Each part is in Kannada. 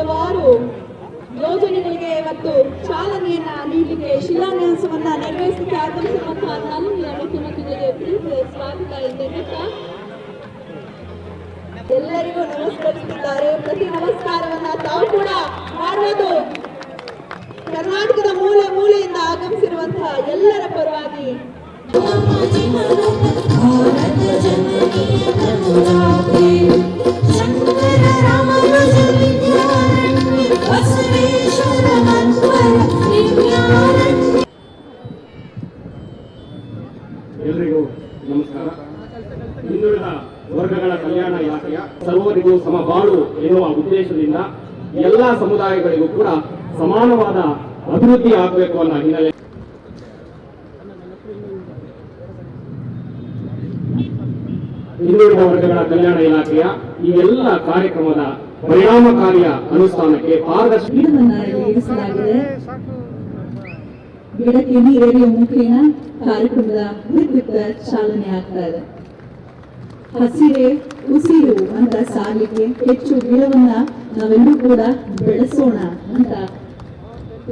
ಹಲವಾರು ಯೋಜನೆಗಳಿಗೆ ಮತ್ತು ಚಾಲನೆಯನ್ನ ನೀಡಲಿಕ್ಕೆ ಶಿಲಾನ್ಯಾಸವನ್ನ ನೆರವೇರಿಸಲಿಕ್ಕೆ ಆಗಮಿಸಿರುವಂತಹ ಮಾನನೀಯ ಮುಖ್ಯಮಂತ್ರಿಗಳಿಗೆ ಪ್ರೀತಿಯ ಸ್ವಾಗತ ಎಂದೆನ್ನುತ್ತಾ ಎಲ್ಲರಿಗೂ ನಮಸ್ಕರಿಸುತ್ತಿದ್ದಾರೆ. ಪ್ರತಿ ನಮಸ್ಕಾರವನ್ನ ತಾವು ಕೂಡ ಮಾಡುವುದು ಕರ್ನಾಟಕದ ಮೂಲೆ ಮೂಲೆಯಿಂದ ಆಗಮಿಸಿರುವಂತಹ ಎಲ್ಲರ ಪರವಾಗಿ ಎಲ್ಲರಿಗೂ ನಮಸ್ಕಾರ. ಹಿಂದುಳಿದ ವರ್ಗಗಳ ಕಲ್ಯಾಣ ಇಲಾಖೆಯ ಸರ್ವರಿಗೂ ಸಮಬಾಳು ಎನ್ನುವ ಉದ್ದೇಶದಿಂದ ಎಲ್ಲಾ ಸಮುದಾಯಗಳಿಗೂ ಕೂಡ ಸಮಾನವಾದ ಅಭಿವೃದ್ಧಿ ಆಗಬೇಕು ಅನ್ನೋ ಹಿನ್ನೆಲೆ ಹಿಂದುಳಿದ ವರ್ಗಗಳ ಕಲ್ಯಾಣ ಇಲಾಖೆಯ ಈ ಎಲ್ಲ ಕಾರ್ಯಕ್ರಮದ ಪರಿಣಾಮಕಾರಿಯ ಅನುಷ್ಠಾನಕ್ಕೆ ಗಿಡಕ್ಕೆ ನೀರೆರೆಯುವ ಮುಖೇನ ಕಾರ್ಯಕ್ರಮದ ವಿದ್ಯುತ್ ಚಾಲನೆ ಆಗ್ತಾ ಇದೆ. ಹಸಿರೇ ಉಸಿರು ಅಂತ ಸಾಲಿಗೆ ಹೆಚ್ಚು ಗಿಡವನ್ನ ನಾವೆಲ್ಲರೂ ಕೂಡ ಬೆಳೆಸೋಣ ಅಂತ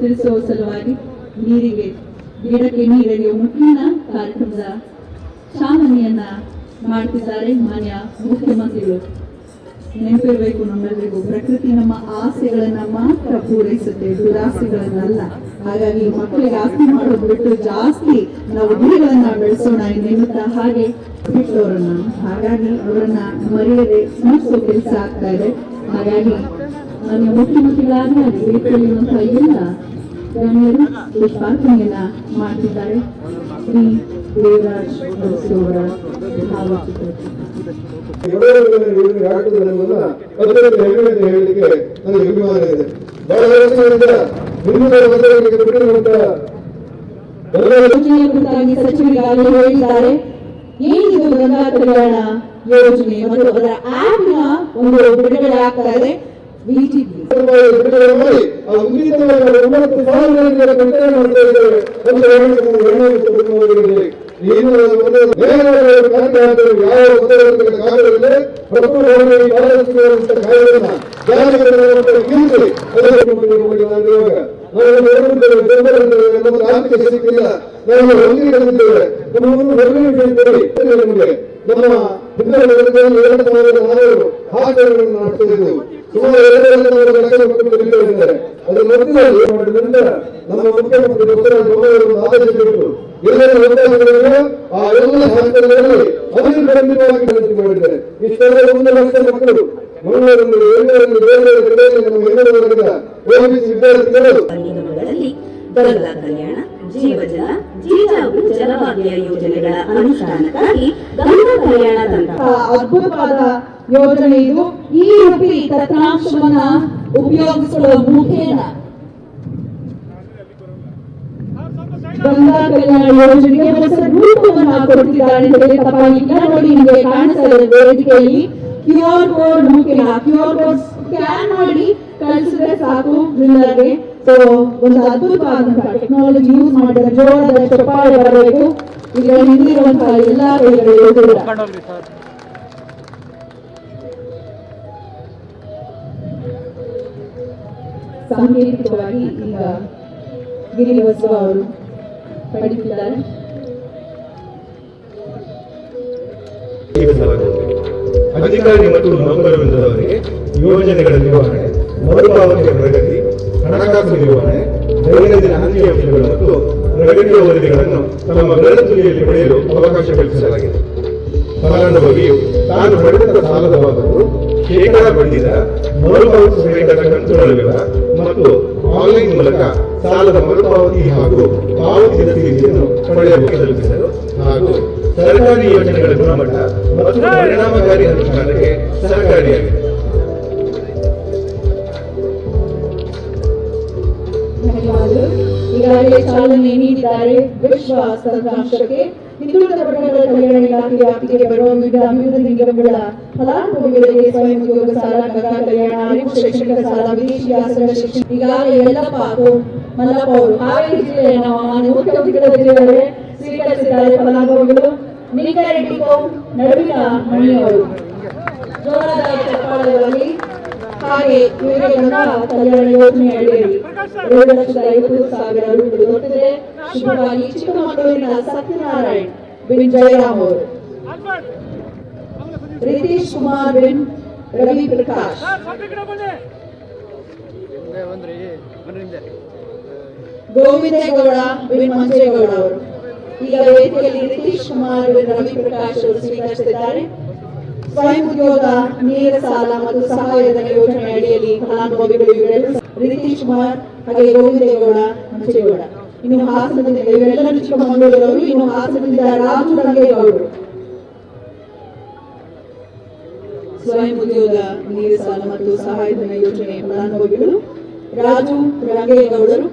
ತಿಳಿಸುವ ಸಲುವಾಗಿ ಗಿಡಕ್ಕೆ ನೀರೆರೆಯುವ ಮುಖೇನ ಕಾರ್ಯಕ್ರಮದ ಚಾಲನೆಯನ್ನ ಮಾಡ್ತಿದ್ದಾರೆ ಮಾನ್ಯ ಮುಖ್ಯಮಂತ್ರಿಗಳು. ನೆನಪಿರಬೇಕು ನಮ್ಮೆಲ್ಲರಿಗೂ, ಪ್ರಕೃತಿ ನಮ್ಮ ಆಸೆಗಳನ್ನ ಮಾತ್ರ ಪೂರೈಸುತ್ತೆ, ದುರಾಸೆಗಳನ್ನಲ್ಲ. ಹಾಗಾಗಿ ಮಕ್ಕಳಿಗೆ ಆಸ್ತಿ ಮಾಡೋದು ಬಿಟ್ಟು ಜಾಸ್ತಿ ನಾವು ಗಿಡಗಳನ್ನ ಬೆಳೆಸೋಣ ಎನ್ನುತ್ತಾ ಹಾಗೆ ಬಿಟ್ಟವರನ್ನ, ಹಾಗಾಗಿ ಅವರನ್ನ ಮರೆಯದೆ ಸ್ಮರಿಸೋ ಕೆಲಸ ಆಗ್ತಾ ಇದೆ. ಹಾಗಾಗಿ ಮಾನ್ಯ ಮುಖ್ಯಮಂತ್ರಿಗಳಾದ ವೇದಿಕೆಯಲ್ಲಿರುವಂತಹ ಎಲ್ಲ ಗಣ್ಯರು ಪುಷ್ಪಾರ್ಪಣೆಯನ್ನ ಮಾಡ್ತಿದ್ದಾರೆ. ಶ್ರೀ ದೇವರಾಜ್ ಅವರ ಭಾವಚಿತ್ರ ಹೇಳಲಿಕ್ಕೆ ನನಗೆ ಅಭಿಮಾನ ಇದೆ. ಬಹಳ ವರ್ಷಗಳಿಂದ ಸಚಿವರಿಗಾಗಲೇ ಹೇಳಿದ್ದಾರೆ, ಏನಿದು ಗಂಗಾ ಕಲ್ಯಾಣ ಯೋಜನೆ ಮತ್ತು ಅದರ ಆಪ್ ನ ಒಂದು ಬಿಡುಗಡೆ ಆಗ್ತಾ ಇದೆ. ನಮ್ಮ ಮುಖ್ಯಮಂತ್ರಿ ಆದೇಶಿಸಿಟ್ಟು ಎಲ್ಲರೂ ಆ ಎಲ್ಲ ಶಾಸಕರಲ್ಲಿ ಅಭಿವೃದ್ಧಿವಾಗಿ ವಿನಂತಿ ಮಾಡಿದ್ದಾರೆ. ಇಷ್ಟೆಲ್ಲ 1 ಲಕ್ಷ ಮಕ್ಕಳು ಗಂಗಾ ಕಲ್ಯಾಣ, ಜೀವಜಲ, ಜೀಜಾವು ಜಲಭಾಗ್ಯ ಯೋಜನೆಗಳ ಅನುಷ್ಠಾನಕ್ಕಾಗಿ ಗಂಗಾ ಕಲ್ಯಾಣ ತಂತ್ರ ಅದ್ಭುತವಾದ ಯೋಜನೆ ಇದು. ಈ ರೂಪಿ ತಂತ್ರಾಂಶವನ್ನ ಉಪಯೋಗಿಸುವ ಮುಖೇನ ಗಂಗಾ ಕಲ್ಯಾಣ ಯೋಜನೆಗೆ ಹೊಸ ರೂಪವನ್ನ ಕೊಡುತ್ತಿದ್ದಾರೆ ಅಂತ ಹೇಳಿ ತಪ್ಪಾಗಿಲ್ಲ. ನೋಡಿ, ನಿಮಗೆ ಕಾಣಿಸ್ತಾ ಇದೆ ವೇದಿಕೆಯಲ್ಲಿ QR ಕೋಡ್ ಮುಖೇನ QR ಕೋಡ್ ಸ್ಕ್ಯಾನ್ ಮಾಡಿ ಕಳಿಸಿದ್ರೆ ಸಾಕು ಜಿಲ್ಲೆಗೆ. ಸೊ ಒಂದು ಅದ್ಭುತವಾದಂತಹ ಟೆಕ್ನಾಲಜಿ ಯೂಸ್ ಮಾಡಿದರೆ ಜೋರಾದ ಚಪ್ಪಾಳೆ ಬರಬೇಕು. ಈಗ ಹಿಂದಿರುವಂತಹ ಎಲ್ಲಾ ಕೈಗಳಿಗೂ ಕೂಡ ಸಾಂಕೇತಿಕವಾಗಿ ಈಗ ಗಿರಿಬಸವ ಅವರು ಪಡೆದಿದ್ದಾರೆ. ಅಧಿಕಾರಿ ಮತ್ತು ನೌಕರವೃಂದದವರಿಗೆ ಯೋಜನೆಗಳ ನಿರ್ವಹಣೆ, ಮರುಪಾವತಿಯ ಪ್ರಗತಿ, ಹಣಕಾಸು ನಿರ್ವಹಣೆ, ದೈನಂದಿನ ಅಂಕಿಅಂಶಗಳು ಮತ್ತು ಪ್ರಗತಿಯ ವರದಿಗಳನ್ನು ತಮ್ಮ ಬೆರಳುತುದಿಯಲ್ಲಿ ಪಡೆಯಲು ಅವಕಾಶ ಕಲ್ಪಿಸಲಾಗಿದೆ. ಫಲಾನುಭವಿಯು ತಾನು ಪಡೆದ ಸಾಲದ ಮೊತ್ತವು ಶೇಕಡ ಬಡ್ಡಿದ ಮರುಪಾವತಿಸಬೇಕಾದ ಕಂತುಗಳ ವಿವರ ಮತ್ತು ಆನ್ಲೈನ್ ಮೂಲಕ ಸಾಲದ ಮರುಪಾವತಿ ಹಾಗೂ ಪಾವತಿ ರಸೀದಿಯನ್ನು ಪಡೆಯಲು ಕಲ್ಪಿಸಲು ಹಾಗೂ ಸರ್ಕಾರಿ ಯೋಜನೆಗಳ ಗುಣಮಟ್ಟ ಮತ್ತು ಪರಿಣಾಮಕಾರಿ ಅನುಷ್ಠಾನಕ್ಕೆ ಸಹಕಾರಿಯಾಗಿದೆ. ಈಗಾಗಲೇ ಚಾಲನೆ ನೀಡಿದ್ದಾರೆ ವಿಶ್ವ ತಂತ್ರಾಂಶಕ್ಕೆ. ಹಿಂದುಳಿದ ವರ್ಗಗಳ ಕಲ್ಯಾಣ ಇಲಾಖೆ ವ್ಯಾಪ್ತಿಗೆ ಬರುವ ವಿವಿಧ ಅಭಿವೃದ್ಧಿ ನಿಗಮಗಳ ಫಲಾನುಭವಿಗಳಿಗೆ ಸ್ವಯಂ ಉದ್ಯೋಗ ಸಾಲ, ಗಂಗಾ ಕಲ್ಯಾಣ, ಅರಿವು ಶೈಕ್ಷಣಿಕ ಸಾಲ, ವಿದೇಶಿ ಆಶ್ರಯ ಶಿಕ್ಷಣ ಈಗಾಗಲೇ ಯಲ್ಲಪ್ಪ ಮಲ್ಲಪ್ಪ ಅವರು ಹಾವೇರಿ ಜಿಲ್ಲೆಯ ಮುಖ್ಯಮಂತ್ರಿಗಳ ಜಿಲ್ಲೆಗಳೇ ಸ್ವೀಕರಿಸಿದ್ದಾರೆ. ಫಲಾನುಭವಿಗಳು ಮಿನಿಕರೆಡ್ಡಿ ನಡುವಿನ ಮಣಿಯವರು ಜೋರಾದ ಚಪ್ಪಾಳೆಗಳಲ್ಲಿ ಹಾಗೆ ಇವರಿಗೆ ಗಂಗಾ ಕಲ್ಯಾಣ ಯೋಜನೆ ಅಡಿಯಲ್ಲಿ 2,50,000 ರು ದೊರೆತಿದೆ. ಶುಭವಾಗಿ ಚಿಕ್ಕಮಗಳೂರಿನ ಸತ್ಯನಾರಾಯಣ್ ಬಿನ್ ಜಯರಾಮ್ ಅವರು, ರಿತೀಶ್ ಕುಮಾರ್ ಬಿನ್ ರವಿ ಪ್ರಕಾಶ್, ಗೋವಿಂದೇಗೌಡ ಬಿನ್ ಮಂಜೇಗೌಡ ಅವರು. ಈಗ ವೇದಿಕೆಯಲ್ಲಿ ರಿತೀಶ್ ಕುಮಾರ್ ಬಿನ್ ರವಿ ಪ್ರಕಾಶ್ ಅವರು ಸ್ವೀಕರಿಸಿದ್ದಾರೆ. ಸ್ವಯಂ ಉದ್ಯೋಗ ನೇರ ಸಾಲ ಮತ್ತು ಸಹಾಯಧನ ಯೋಜನೆ ಅಡಿಯಲ್ಲಿ ಫಲಾನುಭವಿಗಳು ಇವರೆಲ್ಲ ರಿತೀಶ್ ಕುಮಾರ್ ಹಾಗೆ ಗೋವಿಂದೇಗೌಡ ಮಂಜೇಗೌಡ. ಇನ್ನು ಹಾಸನದಿಂದ ಇವರೆಲ್ಲರೂ ಚಿಕ್ಕಮಗಳೂರವರು. ಇನ್ನು ಹಾಸನದಿಂದ ರಾಜು ರಂಗೇಗೌಡರು ಸ್ವಯಂ ಉದ್ಯೋಗ ನೇರ ಸಾಲ ಮತ್ತು ಸಹಾಯಧನ ಯೋಜನೆ ಫಲಾನುಭವಿಗಳು ರಾಜು ರಂಗೇಗೌಡರು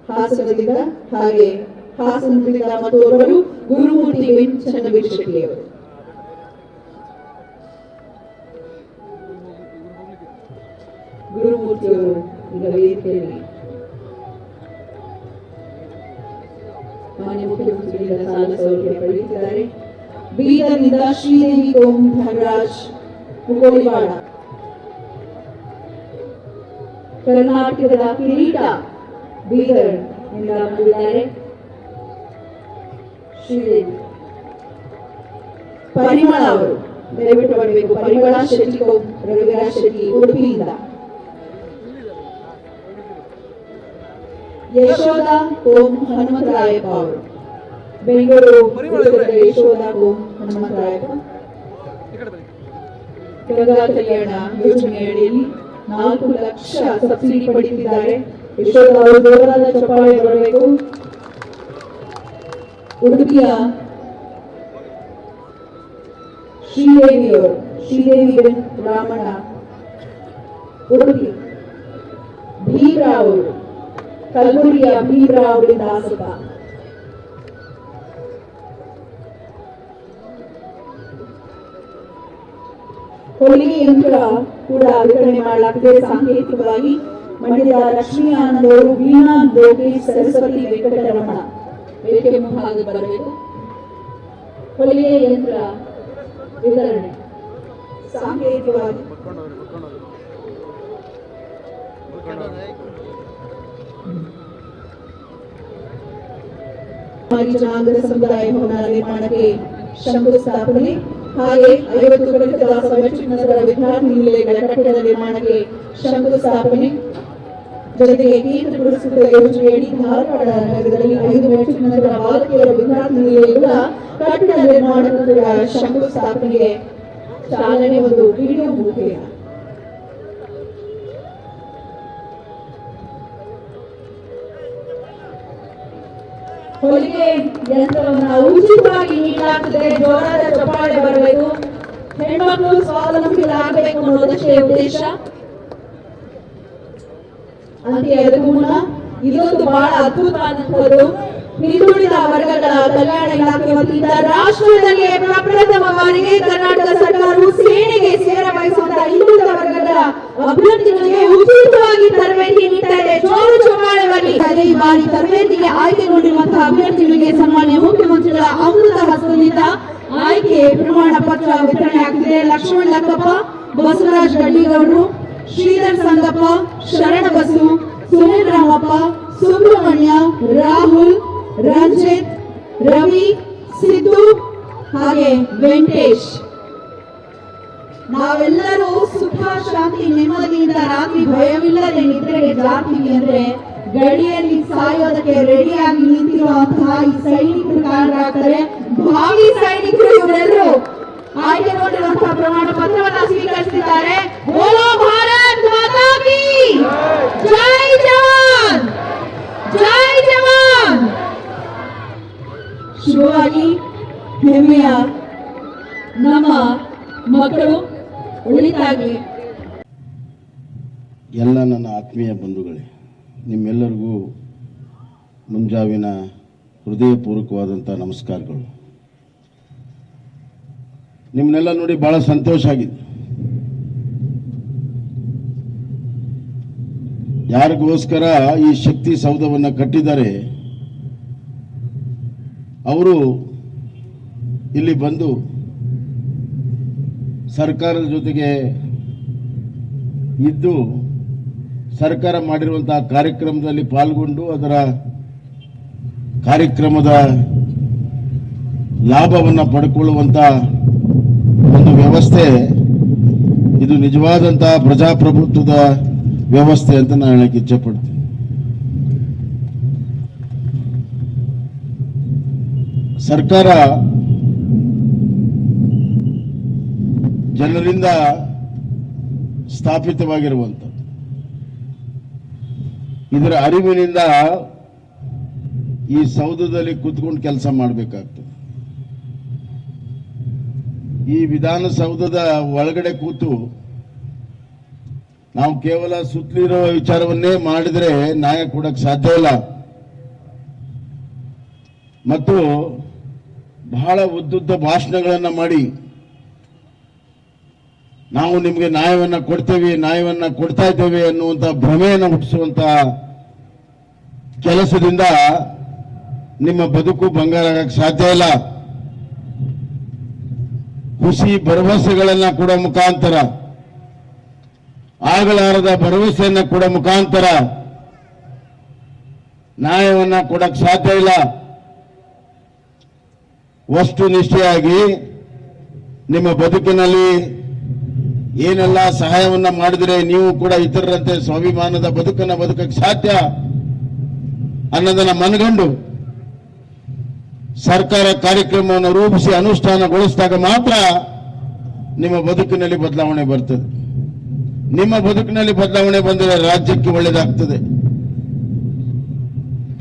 ಹಾಸನದಿಂದ. ಹಾಗೆ ಹಾಸನದಿಂದ ಮತ್ತೊಬ್ಬರು ಗುರುಮೂರ್ತಿ ಬಿನ್ ಚನ್ನವೀರ್ ಶೆಟ್ಟಿ ಅವರು. ಗುರುಮೂರ್ತಿ ಅವರು ಈಗ ವೇದಿಕೆಯಲ್ಲಿ ಮಾನ್ಯ ಮುಖ್ಯಮಂತ್ರಿಗಳ ಸಾಲ ಸೌಲಭ್ಯ ಪಡೆಯುತ್ತಿದ್ದಾರೆ. ಬೀದರ್ನಿಂದ ಶ್ರೀದೇವಿ ಓಂ ಧನರಾಜ್ ಮುಗೋಳಿವಾಡ. ಕರ್ನಾಟಕದ ಕಿರೀಟ ಬೀದರ್ ಇಂದ ಬಂದಿದ್ದಾರೆ ಶ್ರೀದೇವಿ. ಪರಿಮಳ ಅವರು ದಯವಿಟ್ಟು ಬರಬೇಕು. ಪರಿಮಳ ಶೆಟ್ಟಿ ಓಂ ರವಿರಾಜ್ ಶೆಟ್ಟಿ ಉಡುಪಿಯಿಂದ. ಯಶೋಧ ಓಂ ಹನುಮಂತರಾಯಪ್ಪ ಅವರು ಬೆಂಗಳೂರು. ಯಶೋಧ ಓಂ ಹನುಮಂತರಾಯಪ್ಪ ಗಂಗಾ ಕಲ್ಯಾಣ ಯೋಜನೆ ಅಡಿಯಲ್ಲಿ 4 ಲಕ್ಷ ಸಬ್ಸಿಡಿ ಪಡೆಯುತ್ತಿದ್ದಾರೆ. ಯಶೋಧ ಅವರು ಜೋರಾದ ಚಪ್ಪಾಳೆ ಬರಬೇಕು. ಉಡುಪಿಯ ಶ್ರೀದೇವಿ ಅವರು, ಶ್ರೀದೇವಿ ಬಿನ್ ರಾಮಣ್ಣ ಉಡುಪಿ. ಭೀಮರಾವ್ ಅವರು ಕಲಬುರಗಿಯ ಭೀಮರಾವ್ ಅವರಿಂದ ಆಸಕ. ಹೊಲಿಗೆ ಯಂತ್ರ ಕೂಡ ವಿತರಣೆ ಮಾಡಲಾಗಿದೆ. ಸಾಂಕೇತಿಕವಾಗಿ ಮಂಡ್ಯದ ಲಕ್ಷ್ಮೀ ಆನಂದ್ ಅವರು, ವೀಣಾ ಲೋಕೇಶ್, ಸರಸ್ವತಿ ವೆಂಕಟರಮಣ ವೇದಿಕೆ ಮುಂಭಾಗದಲ್ಲಿ ಬರಬೇಕು. ಹೊಲಿಗೆ ಯಂತ್ರ ವಿತರಣೆ ಸಾಂಕೇತಿಕವಾಗಿ ಜನಾಂಗದ ಸಮುದಾಯ ಭವನ ನಿರ್ಮಾಣಕ್ಕೆ ಶಂಕುಸ್ಥಾಪನೆ. ಹಾಗೆ 50 ಕಟ್ಟಡದ ಮೆಟ್ರಿಕ್ ನಗರ ವಿದ್ಯಾರ್ಥಿ ನಿಲಯಗಳ ಕಟ್ಟಡದ ನಿರ್ಮಾಣಕ್ಕೆ ಶಂಕುಸ್ಥಾಪನೆ. ಜೊತೆಗೆ ಕೇಂದ್ರ ಪುರಸ್ಕೃತ ಯೋಜನೆಯಡಿ ಧಾರವಾಡ ನಗರದಲ್ಲಿ 5 ಮೆಟ್ರಿಕ್ ನಗರ ಬಾಲಕಿಯರ ವಿದ್ಯಾರ್ಥಿ ನಿಲಯಗಳ ಕಟ್ಟಡ ನಿರ್ಮಾಣದ ಶಂಕುಸ್ಥಾಪನೆಗೆ ಚಾಲನೆ. ಒಂದು ವಿಡಿಯೋ ಮುಖೇನ ಹೊಲಿಗೆ ಯಂತ್ರವನ್ನು ಉಚಿತವಾಗಿ ನೀಡಲಾಗುತ್ತದೆ. ಜೋರಾದ ಚಪ್ಪಾಳೆ ಬರಬೇಕು. ಹೆಣ್ಮಕ್ಳು ಸ್ವಾವಲಂಬಿಗಳಾಗಬೇಕು ಅನ್ನೋದಷ್ಟೇ ಉದ್ದೇಶ. ಅಂತೆ ಅದಕ್ಕೂ ಮುನ್ನ ಇದೊಂದು ಬಹಳ ಅದ್ಭುತವಾದಂತಹದ್ದು. ಹಿಂದುಳಿದ ವರ್ಗಗಳ ಕಲ್ಯಾಣ ಇಲಾಖೆ ವತಿಯಿಂದ ರಾಷ್ಟ್ರದಲ್ಲಿಯೇ ಪ್ರಪ್ರಥಮ ಬಾರಿಗೆ ಕರ್ನಾಟಕ ಸರ್ಕಾರವು ಸೇನೆಗೆ ಸೇರಬಯಸುವಂತಹ ಹಿಂದುಳಿದ ವರ್ಗಗಳ ಅಭ್ಯರ್ಥಿಗಳಿಗೆ ಉಚಿತವಾಗಿ ತರಬೇತಿ ನೀಡ್ತಾ ಇದೆ. ಜೋರು ಚಪ್ಪಾಳೆ ಬರಲಿ. ಈ ಬಾರಿ ತರಬೇತಿಗೆ ಆಯ್ಕೆಗೊಂಡಿರುವಂತಹ ಅಭ್ಯರ್ಥಿಗಳಿಗೆ ಸನ್ಮಾನ್ಯ ಮುಖ್ಯಮಂತ್ರಿಗಳ ಅಮೃತ ಹಸ್ತದಿಂದ ಆಯ್ಕೆ ಪ್ರಮಾಣ ಪತ್ರ ವಿತರಣೆ ಆಗ್ತಿದೆ. ಲಕ್ಷ್ಮಣ್ ಲಕ್ಕಪ್ಪ, ಬಸವರಾಜ್ ಗಡ್ಡಿಗೌಡರು, ಶ್ರೀಧರ್ ಸಂಗಪ್ಪ, ಶರಣ ಬಸು, ಸುನಿಲ್ ರಾಮಪ್ಪ, ಸುಬ್ರಹ್ಮಣ್ಯ, ರಾಹುಲ್, ರಂಜಿತ್, ರವಿ, ಸಿದ್ದು ಹಾಗೆ ವೆಂಕಟೇಶ್. ನಾವೆಲ್ಲರೂ ಸುಖ ಶಾಂತಿ ನೆಮ್ಮದಿಯಿಂದ ರಾತ್ರಿ ಭಯವಿಲ್ಲದೆ ನಿದ್ರೆಗೆ ಜಾರ್ತೀವಿ ಅಂದ್ರೆ ಗಡಿಯಲ್ಲಿ ಸಾಯೋದಕ್ಕೆ ರೆಡಿಯಾಗಿ ನಿಂತಿರುವಂತಹ ಈ ಸೈನಿಕರು ಕಾರಣರಾಗ್ತಾರೆ. ಭಾವಿ ಸೈನಿಕರು ಇವರೆಲ್ಲರೂ ಆಯ್ಕೆಗೊಂಡಿರುವಂತಹ ಪ್ರಮಾಣ ಪತ್ರವನ್ನ ಸ್ವೀಕರಿಸಿದ್ದಾರೆ. ಬೋಲೋ ಭಾರತ್ ಮಾತಾ ಕಿ ಜೈ ಜವಾನ್, ಜೈ ಜವಾನ್. ಶುಭವಾಗಿ ಹೆಮ್ಮೆಯ ನಮ್ಮ ಮಕ್ಕಳು ಒಳಿತಾಗಿ. ಎಲ್ಲ ನನ್ನ ಆತ್ಮೀಯ ಬಂಧುಗಳೇ, ನಿಮ್ಮೆಲ್ಲರಿಗೂ ಮುಂಜಾವಿನ ಹೃದಯಪೂರ್ವಕವಾದಂಥ ನಮಸ್ಕಾರಗಳು. ನಿಮ್ಮನ್ನೆಲ್ಲ ನೋಡಿ ಭಾಳ ಸಂತೋಷ ಆಗಿದೆ. ಯಾರಿಗೋಸ್ಕರ ಈ ಶಕ್ತಿ ಸೌಧವನ್ನು ಕಟ್ಟಿದ್ದಾರೆ ಅವರು ಇಲ್ಲಿ ಬಂದು ಸರ್ಕಾರದ ಜೊತೆಗೆ ಇದ್ದು ಸರ್ಕಾರ ಮಾಡಿರುವಂತಹ ಕಾರ್ಯಕ್ರಮದಲ್ಲಿ ಪಾಲ್ಗೊಂಡು ಅದರ ಕಾರ್ಯಕ್ರಮದ ಲಾಭವನ್ನು ಪಡ್ಕೊಳ್ಳುವಂತ ಒಂದು ವ್ಯವಸ್ಥೆ ಇದು ನಿಜವಾದಂತಹ ಪ್ರಜಾಪ್ರಭುತ್ವದ ವ್ಯವಸ್ಥೆ ಅಂತ ನಾನು ಹೇಳಕ್ಕೆ ಇಚ್ಛೆ ಪಡ್ತೀನಿ. ಸರ್ಕಾರ ಜನರಿಂದ ಸ್ಥಾಪಿತವಾಗಿರುವಂಥದ್ದು. ಇದರ ಅರಿವಿನಿಂದ ಈ ಸೌಧದಲ್ಲಿ ಕೂತ್ಕೊಂಡು ಕೆಲಸ ಮಾಡಬೇಕಾಗ್ತದೆ. ಈ ವಿಧಾನಸೌಧದ ಒಳಗಡೆ ಕೂತು ನಾವು ಕೇವಲ ಸುತ್ತಲಿರೋ ವಿಚಾರವನ್ನೇ ಮಾಡಿದ್ರೆ ನ್ಯಾಯ ಕೊಡಕ್ಕೆ ಸಾಧ್ಯ ಇಲ್ಲ. ಮತ್ತು ಬಹಳ ಉದ್ದುದ್ದ ಭಾಷಣಗಳನ್ನು ಮಾಡಿ ನಾವು ನಿಮಗೆ ನ್ಯಾಯವನ್ನು ಕೊಡ್ತೇವೆ, ನ್ಯಾಯವನ್ನು ಕೊಡ್ತಾ ಇದ್ದೇವೆ ಅನ್ನುವಂಥ ಭ್ರಮೆಯನ್ನು ಹುಟ್ಟಿಸುವಂತ ಕೆಲಸದಿಂದ ನಿಮ್ಮ ಬದುಕು ಬಂಗಾರ ಆಗಕ್ಕೆ ಸಾಧ್ಯ ಇಲ್ಲ. ಖುಷಿ ಭರವಸೆಗಳನ್ನ ಕೊಡೋ ಮುಖಾಂತರ, ಆಗಲಾರದ ಭರವಸೆಯನ್ನ ಕೊಡೋ ಮುಖಾಂತರ ನ್ಯಾಯವನ್ನ ಕೊಡಕ್ಕೆ ಸಾಧ್ಯ ಇಲ್ಲ. ವಸ್ತುನಿಷ್ಠೆಯಾಗಿ ನಿಮ್ಮ ಬದುಕಿನಲ್ಲಿ ಏನೆಲ್ಲ ಸಹಾಯವನ್ನ ಮಾಡಿದ್ರೆ ನೀವು ಕೂಡ ಇತರರಂತೆ ಸ್ವಾಭಿಮಾನದ ಬದುಕನ್ನ ಬದುಕಕ್ಕೆ ಸಾಧ್ಯ ಅನ್ನೋದನ್ನ ಮನಗಂಡು ಸರ್ಕಾರ ಕಾರ್ಯಕ್ರಮವನ್ನು ರೂಪಿಸಿ ಅನುಷ್ಠಾನಗೊಳಿಸಿದಾಗ ಮಾತ್ರ ನಿಮ್ಮ ಬದುಕಿನಲ್ಲಿ ಬದಲಾವಣೆ ಬರ್ತದೆ. ನಿಮ್ಮ ಬದುಕಿನಲ್ಲಿ ಬದಲಾವಣೆ ಬಂದರೆ ರಾಜ್ಯಕ್ಕೆ ಒಳ್ಳೆಯದಾಗ್ತದೆ,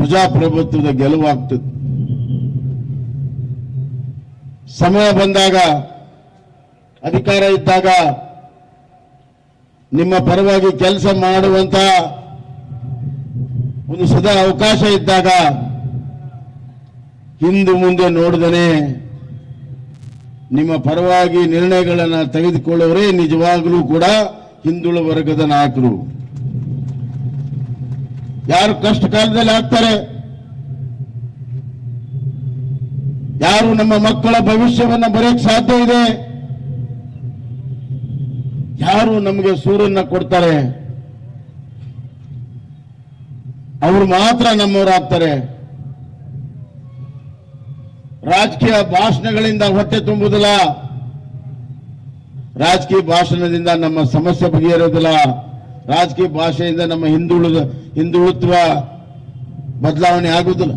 ಪ್ರಜಾಪ್ರಭುತ್ವದ ಗೆಲುವಾಗ್ತದೆ. ಸಮಯ ಬಂದಾಗ, ಅಧಿಕಾರ ಇದ್ದಾಗ, ನಿಮ್ಮ ಪರವಾಗಿ ಕೆಲಸ ಮಾಡುವಂತ ಒಂದು ಸದಾ ಅವಕಾಶ ಇದ್ದಾಗ ಹಿಂದು ಮುಂದೆ ನೋಡದನೆ ನಿಮ್ಮ ಪರವಾಗಿ ನಿರ್ಣಯಗಳನ್ನು ತೆಗೆದುಕೊಳ್ಳುವವರೇ ನಿಜವಾಗಲೂ ಕೂಡ ಹಿಂದುಳಿದ ವರ್ಗದ ನಾಯಕರು. ಯಾರು ಕಷ್ಟ ಕಾಲದಲ್ಲಿ ಆಗ್ತಾರೆ, ಯಾರು ನಮ್ಮ ಮಕ್ಕಳ ಭವಿಷ್ಯವನ್ನು ಬರೆಯಕ್ಕೆ ಸಾಧ್ಯ ಇದೆ, ಯಾರು ನಮಗೆ ಸೂರನ್ನ ಕೊಡ್ತಾರೆ, ಅವರು ಮಾತ್ರ ನಮ್ಮವರಾಗ್ತಾರೆ. ರಾಜಕೀಯ ಭಾಷಣಗಳಿಂದ ಹೊಟ್ಟೆ ತುಂಬುವುದಿಲ್ಲ, ರಾಜಕೀಯ ಭಾಷಣದಿಂದ ನಮ್ಮ ಸಮಸ್ಯೆ ಬಗೆಹರೋದಿಲ್ಲ, ರಾಜಕೀಯ ಭಾಷೆಯಿಂದ ನಮ್ಮ ಹಿಂದುಳಿತ್ವ ಬದಲಾವಣೆ ಆಗುವುದಿಲ್ಲ.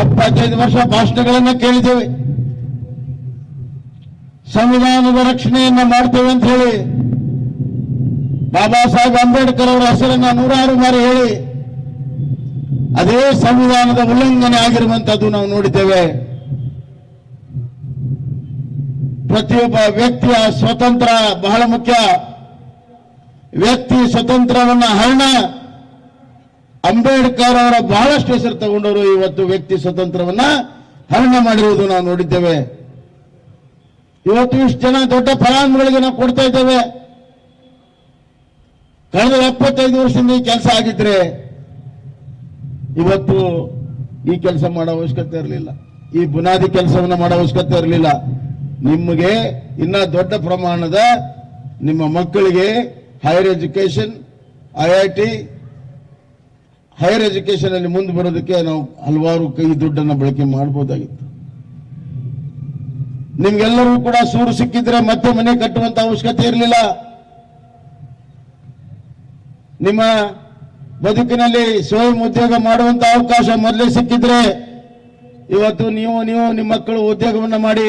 75 ವರ್ಷ ಭಾಷಣಗಳನ್ನ ಕೇಳಿದ್ದೇವೆ, ಸಂವಿಧಾನದ ರಕ್ಷಣೆಯನ್ನ ಮಾಡ್ತೇವೆ ಅಂತ ಹೇಳಿ ಬಾಬಾ ಸಾಹೇಬ್ ಅಂಬೇಡ್ಕರ್ ಅವರ ಹೆಸರನ್ನ 106 ಬಾರಿ ಹೇಳಿ ಅದೇ ಸಂವಿಧಾನದ ಉಲ್ಲಂಘನೆ ಆಗಿರುವಂತದ್ದು ನಾವು ನೋಡಿದ್ದೇವೆ. ಪ್ರತಿಯೊಬ್ಬ ವ್ಯಕ್ತಿಯ ಸ್ವತಂತ್ರ ಬಹಳ ಮುಖ್ಯ. ವ್ಯಕ್ತಿ ಸ್ವತಂತ್ರವನ್ನ ಹರಣ ಅಂಬೇಡ್ಕರ್ ಅವರ ಬಹಳಷ್ಟು ಹೆಸರು ತಗೊಂಡವರು ಇವತ್ತು ವ್ಯಕ್ತಿ ಸ್ವತಂತ್ರವನ್ನ ಹರಣ ಮಾಡಿರುವುದು ನಾವು ನೋಡಿದ್ದೇವೆ. ಇವತ್ತು ಇಷ್ಟು ಜನ ದೊಡ್ಡ ಫಲಾನುಭವಿಗಳಿಗೆ ನಾವು ಕೊಡ್ತಾ ಇದ್ದೇವೆ. ಕಳೆದ 75 ವರ್ಷದಿಂದ ಈ ಕೆಲಸ ಆಗಿದ್ರೆ ಇವತ್ತು ಈ ಕೆಲಸ ಮಾಡೋ ಅವಶ್ಯಕತೆ ಇರಲಿಲ್ಲ, ಈ ಬುನಾದಿ ಕೆಲಸವನ್ನು ಮಾಡೋ ಅವಶ್ಯಕತೆ ಇರಲಿಲ್ಲ. ನಿಮಗೆ ಇನ್ನ ದೊಡ್ಡ ಪ್ರಮಾಣದ ನಿಮ್ಮ ಮಕ್ಕಳಿಗೆ higher education, IIT, higher education ಅಲ್ಲಿ ಮುಂದೆ ಬರೋದಕ್ಕೆ ನಾವು ಹಲವಾರು ಕೈ ದುಡ್ಡನ್ನು ಬಳಕೆ ಮಾಡಬಹುದಾಗಿತ್ತು. ನಿಮ್ಗೆಲ್ಲರೂ ಕೂಡ ಸೂರು ಸಿಕ್ಕಿದ್ರೆ ಮತ್ತೆ ಮನೆ ಕಟ್ಟುವಂತ ಅವಶ್ಯಕತೆ ಇರಲಿಲ್ಲ. ನಿಮ್ಮ ಬದುಕಿನಲ್ಲಿ ಸ್ವಯಂ ಉದ್ಯೋಗ ಮಾಡುವಂತ ಅವಕಾಶ ಮೊದಲೇ ಸಿಕ್ಕಿದ್ರೆ ಇವತ್ತು ನೀವು ನಿಮ್ಮ ಮಕ್ಕಳು ಉದ್ಯೋಗವನ್ನ ಮಾಡಿ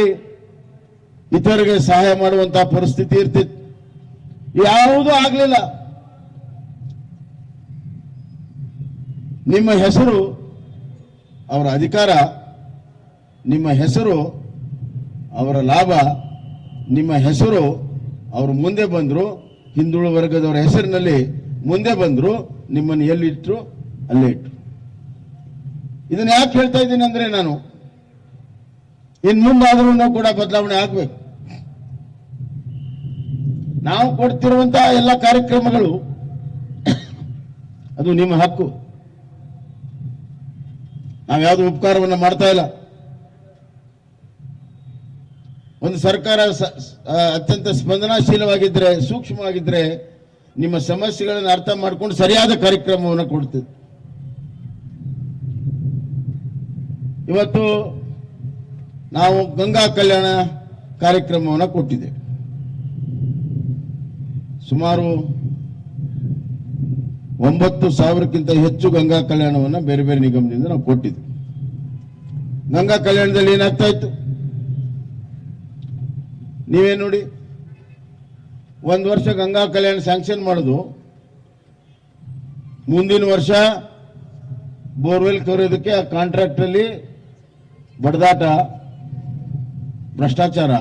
ಇತರರಿಗೆ ಸಹಾಯ ಮಾಡುವಂತಹ ಪರಿಸ್ಥಿತಿ ಇರ್ತಿತ್ತು. ಯಾವುದೂ ಆಗಲಿಲ್ಲ. ನಿಮ್ಮ ಹೆಸರು ಅವರ ಅಧಿಕಾರ, ನಿಮ್ಮ ಹೆಸರು ಅವರ ಲಾಭ, ನಿಮ್ಮ ಹೆಸರು ಅವರು ಮುಂದೆ ಬಂದರು, ಹಿಂದುಳಿದ ವರ್ಗದವರ ಹೆಸರಿನಲ್ಲಿ ಮುಂದೆ ಬಂದರು, ನಿಮ್ಮನ್ನು ಎಲ್ಲಿಟ್ಟರು ಅಲ್ಲೇ ಇಟ್ಟರು. ಇದನ್ನ ಯಾಕೆ ಹೇಳ್ತಾ ಇದ್ದೀನಿ ಅಂದ್ರೆ, ನಾನು ಇನ್ ಮುಂದಾದ್ರೂ ಕೂಡ ಬದಲಾವಣೆ ಆಗ್ಬೇಕು. ನಾವು ಕೊಡ್ತಿರುವಂತಹ ಎಲ್ಲ ಕಾರ್ಯಕ್ರಮಗಳು ಅದು ನಿಮ್ಮ ಹಕ್ಕು. ನಾವ್ಯಾವುದು ಉಪಕಾರವನ್ನು ಮಾಡ್ತಾ ಇಲ್ಲ. ಒಂದು ಒಂದು ಸರ್ಕಾರ ಅತ್ಯಂತ ಸ್ಪಂದನಾಶೀಲವಾಗಿದ್ದರೆ, ಸೂಕ್ಷ್ಮವಾಗಿದ್ದರೆ, ನಿಮ್ಮ ಸಮಸ್ಯೆಗಳನ್ನು ಅರ್ಥ ಮಾಡಿಕೊಂಡು ಸರಿಯಾದ ಕಾರ್ಯಕ್ರಮವನ್ನು ಕೊಡ್ತದೆ. ಇವತ್ತು ನಾವು ಗಂಗಾ ಕಲ್ಯಾಣ ಕಾರ್ಯಕ್ರಮವನ್ನು ಕೊಟ್ಟಿದ್ದೇವೆ. ಸುಮಾರು 9,000ಕ್ಕಿಂತ ಹೆಚ್ಚು ಗಂಗಾ ಕಲ್ಯಾಣವನ್ನು ಬೇರೆ ಬೇರೆ ನಿಗಮದಿಂದ ನಾವು ಕೊಟ್ಟಿದ್ವಿ. ಗಂಗಾ ಕಲ್ಯಾಣದಲ್ಲಿ ಏನಾಗ್ತಾ ಇತ್ತು ನೀವೇ ನೋಡಿ. ಒಂದು ವರ್ಷ ಗಂಗಾ ಕಲ್ಯಾಣ ಸ್ಯಾಂಕ್ಷನ್ ಮಾಡೋದು, ಮುಂದಿನ ವರ್ಷ ಬೋರ್ವೆಲ್ ಕೊರೆಯೋದಕ್ಕೆ ಆ ಕಾಂಟ್ರಾಕ್ಟಲ್ಲಿ ಬಡದಾಟ, ಭ್ರಷ್ಟಾಚಾರ,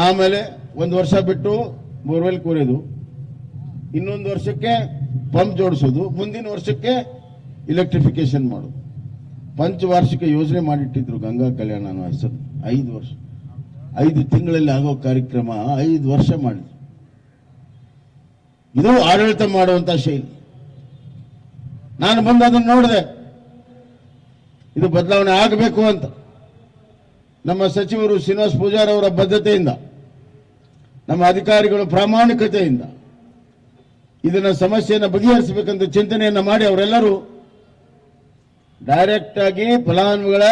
ಆಮೇಲೆ ಒಂದು ವರ್ಷ ಬಿಟ್ಟು ಬೋರ್ವೆಲ್ ಕೊರೆಯೋದು, ಇನ್ನೊಂದು ವರ್ಷಕ್ಕೆ ಪಂಪ್ ಜೋಡಿಸೋದು, ಮುಂದಿನ ವರ್ಷಕ್ಕೆ ಇಲೆಕ್ಟ್ರಿಫಿಕೇಶನ್ ಮಾಡೋದು. ಪಂಚವಾರ್ಷಿಕ ಯೋಜನೆ ಮಾಡಿಟ್ಟಿದ್ರು ಗಂಗಾ ಕಲ್ಯಾಣ ಅನ್ನೋ ಹೆಸರು. 5 ವರ್ಷ, 5 ತಿಂಗಳಲ್ಲಿ ಆಗೋ ಕಾರ್ಯಕ್ರಮ 5 ವರ್ಷ ಮಾಡಿದ್ರು. ಇದು ಆಡಳಿತ ಮಾಡುವಂತ ಶೈಲಿ. ನಾನು ಬಂದು ಅದನ್ನು ನೋಡಿದೆ, ಇದು ಬದಲಾವಣೆ ಆಗಬೇಕು ಅಂತ. ನಮ್ಮ ಸಚಿವರು ಶ್ರೀನಿವಾಸ್ ಪೂಜಾರಿ ಅವರ ಬದ್ಧತೆಯಿಂದ, ನಮ್ಮ ಅಧಿಕಾರಿಗಳು ಪ್ರಾಮಾಣಿಕತೆಯಿಂದ ಇದನ್ನ ಸಮಸ್ಯೆಯನ್ನು ಬಗೆಹರಿಸಬೇಕಂತ ಚಿಂತನೆಯನ್ನ ಮಾಡಿ ಅವರೆಲ್ಲರೂ ಡೈರೆಕ್ಟ್ ಆಗಿ ಫಲಾನುಭವಿಗಳ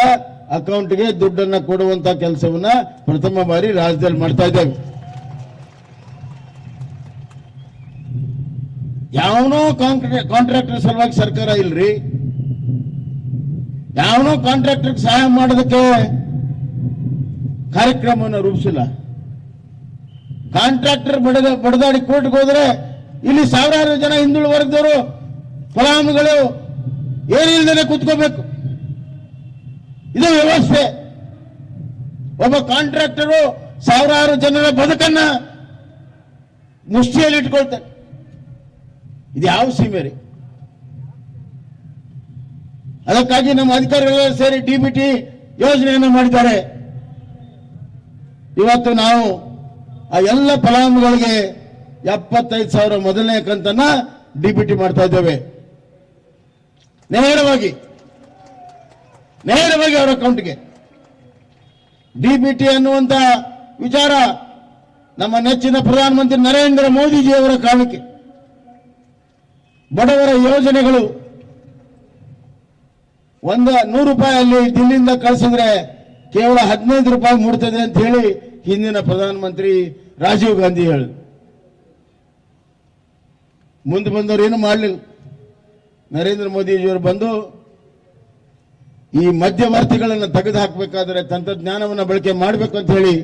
ಅಕೌಂಟ್ಗೆ ದುಡ್ಡನ್ನ ಕೊಡುವಂತ ಕೆಲಸವನ್ನ ಪ್ರಥಮ ಬಾರಿ ರಾಜ್ಯದಲ್ಲಿ ಮಾಡ್ತಾ ಇದ್ದೇವೆ. ಯಾವನೋ ಕಾಂಟ್ರಾಕ್ಟರ್ ಸಲುವಾಗಿ ಸರ್ಕಾರ ಇಲ್ರಿ, ಯಾವನೋ ಕಾಂಟ್ರಾಕ್ಟರ್ ಸಹಾಯ ಮಾಡೋದಕ್ಕೆ ಕಾರ್ಯಕ್ರಮವನ್ನು ರೂಪಿಸಿಲ್ಲ. ಕಾಂಟ್ರಾಕ್ಟರ್ ಬಡದಾಡಿ ಕೋರ್ಟ್ಗೆ ಹೋದ್ರೆ ಇಲ್ಲಿ ಸಾವಿರಾರು ಜನ ಹಿಂದುಳಿದ ವರ್ಗದವರು ಫಲಾನುಭವಿಗಳು ಏನಿಲ್ಲದೆ ಕೂತ್ಕೋಬೇಕು. ಇದು ವ್ಯವಸ್ಥೆ. ಒಬ್ಬ ಕಾಂಟ್ರಾಕ್ಟರು ಸಾವಿರಾರು ಜನರ ಬದುಕನ್ನ ಮುಷ್ಟಿಯಲ್ಲಿ ಇಟ್ಕೊಳ್ತಾರೆ. ಇದು ಯಾವ ಸೀಮೆ ರೀ? ಅದಕ್ಕಾಗಿ ನಮ್ಮ ಅಧಿಕಾರಿಗಳೆಲ್ಲ ಸೇರಿ DBT ಯೋಜನೆಯನ್ನು ಮಾಡಿದ್ದಾರೆ. ಇವತ್ತು ನಾವು ಆ ಎಲ್ಲ ಫಲಾನುಭವಿಗಳಿಗೆ 75,000 ಮೊದಲನೇ ಕಂತನ್ನ DBT ಮಾಡ್ತಾ ಇದ್ದೇವೆ. ನೇರವಾಗಿ ಅವರ ಅಕೌಂಟ್ಗೆ DBT ಅನ್ನುವಂತ ವಿಚಾರ ನಮ್ಮ ನೆಚ್ಚಿನ ಪ್ರಧಾನಮಂತ್ರಿ ನರೇಂದ್ರ ಮೋದಿಜಿಯವರ ಕಾರಣಕ್ಕೆ. ಬಡವರ ಯೋಜನೆಗಳು 100 ರೂಪಾಯಿ ಅಲ್ಲಿ ದಿಲ್ಲಿಯಿಂದ ಕಳಿಸಿದ್ರೆ ಕೇವಲ 15 ರೂಪಾಯಿ ಮೂಡ್ತದೆ ಅಂತ ಹೇಳಿ ಹಿಂದಿನ ಪ್ರಧಾನಮಂತ್ರಿ ರಾಜೀವ್ ಗಾಂಧಿ ಹೇಳಿದ್ರು. ಮುಂದೆ ಬಂದವರು ಏನು ಮಾಡಲಿಲ್ಲ. ನರೇಂದ್ರ ಮೋದಿಜಿಯವರು ಬಂದು ಈ ಮಧ್ಯವರ್ತಿಗಳನ್ನು ತೆಗೆದು ಹಾಕಬೇಕಾದ್ರೆ ತಂತ್ರಜ್ಞಾನವನ್ನು ಬಳಕೆ ಮಾಡಬೇಕು ಅಂತ ಹೇಳಿ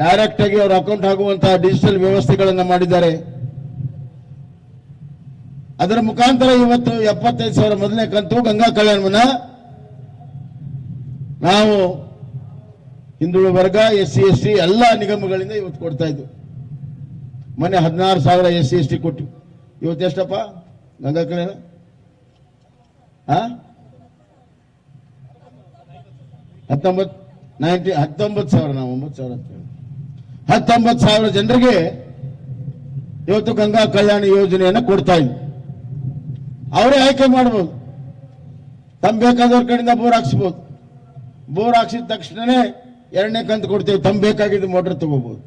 ಡೈರೆಕ್ಟ್ ಆಗಿ ಅವರ ಅಕೌಂಟ್ ಆಗುವಂತಹ ಡಿಜಿಟಲ್ ವ್ಯವಸ್ಥೆಗಳನ್ನು ಮಾಡಿದ್ದಾರೆ. ಅದರ ಮುಖಾಂತರ ಇವತ್ತು 75,000 ಮೊದಲನೇ ಕಂತು ಗಂಗಾ ಕಲ್ಯಾಣವನ್ನ ನಾವು ಹಿಂದುಳಿದ ವರ್ಗ, SC/ST ಎಲ್ಲ ನಿಗಮಗಳಿಂದ ಇವತ್ತು ಕೊಡ್ತಾ ಇದ್ವು. ಮೊನ್ನೆ 16,000 SC/ST ಕೊಟ್ಟು ಇವತ್ತು ಎಷ್ಟಪ್ಪ ಗಂಗಾ ಕಲ್ಯಾಣ? 19,000 ನಾವು 9,000 19,000 ಜನರಿಗೆ ಇವತ್ತು ಗಂಗಾ ಕಲ್ಯಾಣ ಯೋಜನೆಯನ್ನು ಕೊಡ್ತಾ ಇದ್ವಿ. ಅವರೇ ಆಯ್ಕೆ ಮಾಡಬಹುದು. ತಮ್ಮ ಬೇಕಾದವ್ರ ಕಡೆಯಿಂದ ಬೋರ್ ಹಾಕ್ಸ್ಬೋದು. ಬೋರ್ ಹಾಕ್ಸಿದ ತಕ್ಷಣನೇ 2ನೇ ಕಂತು ಕೊಡ್ತೇವೆ. ತಮ್ಮ ಬೇಕಾಗಿದ್ದು ಮೋಟರ್ ತಗೋಬಹುದು.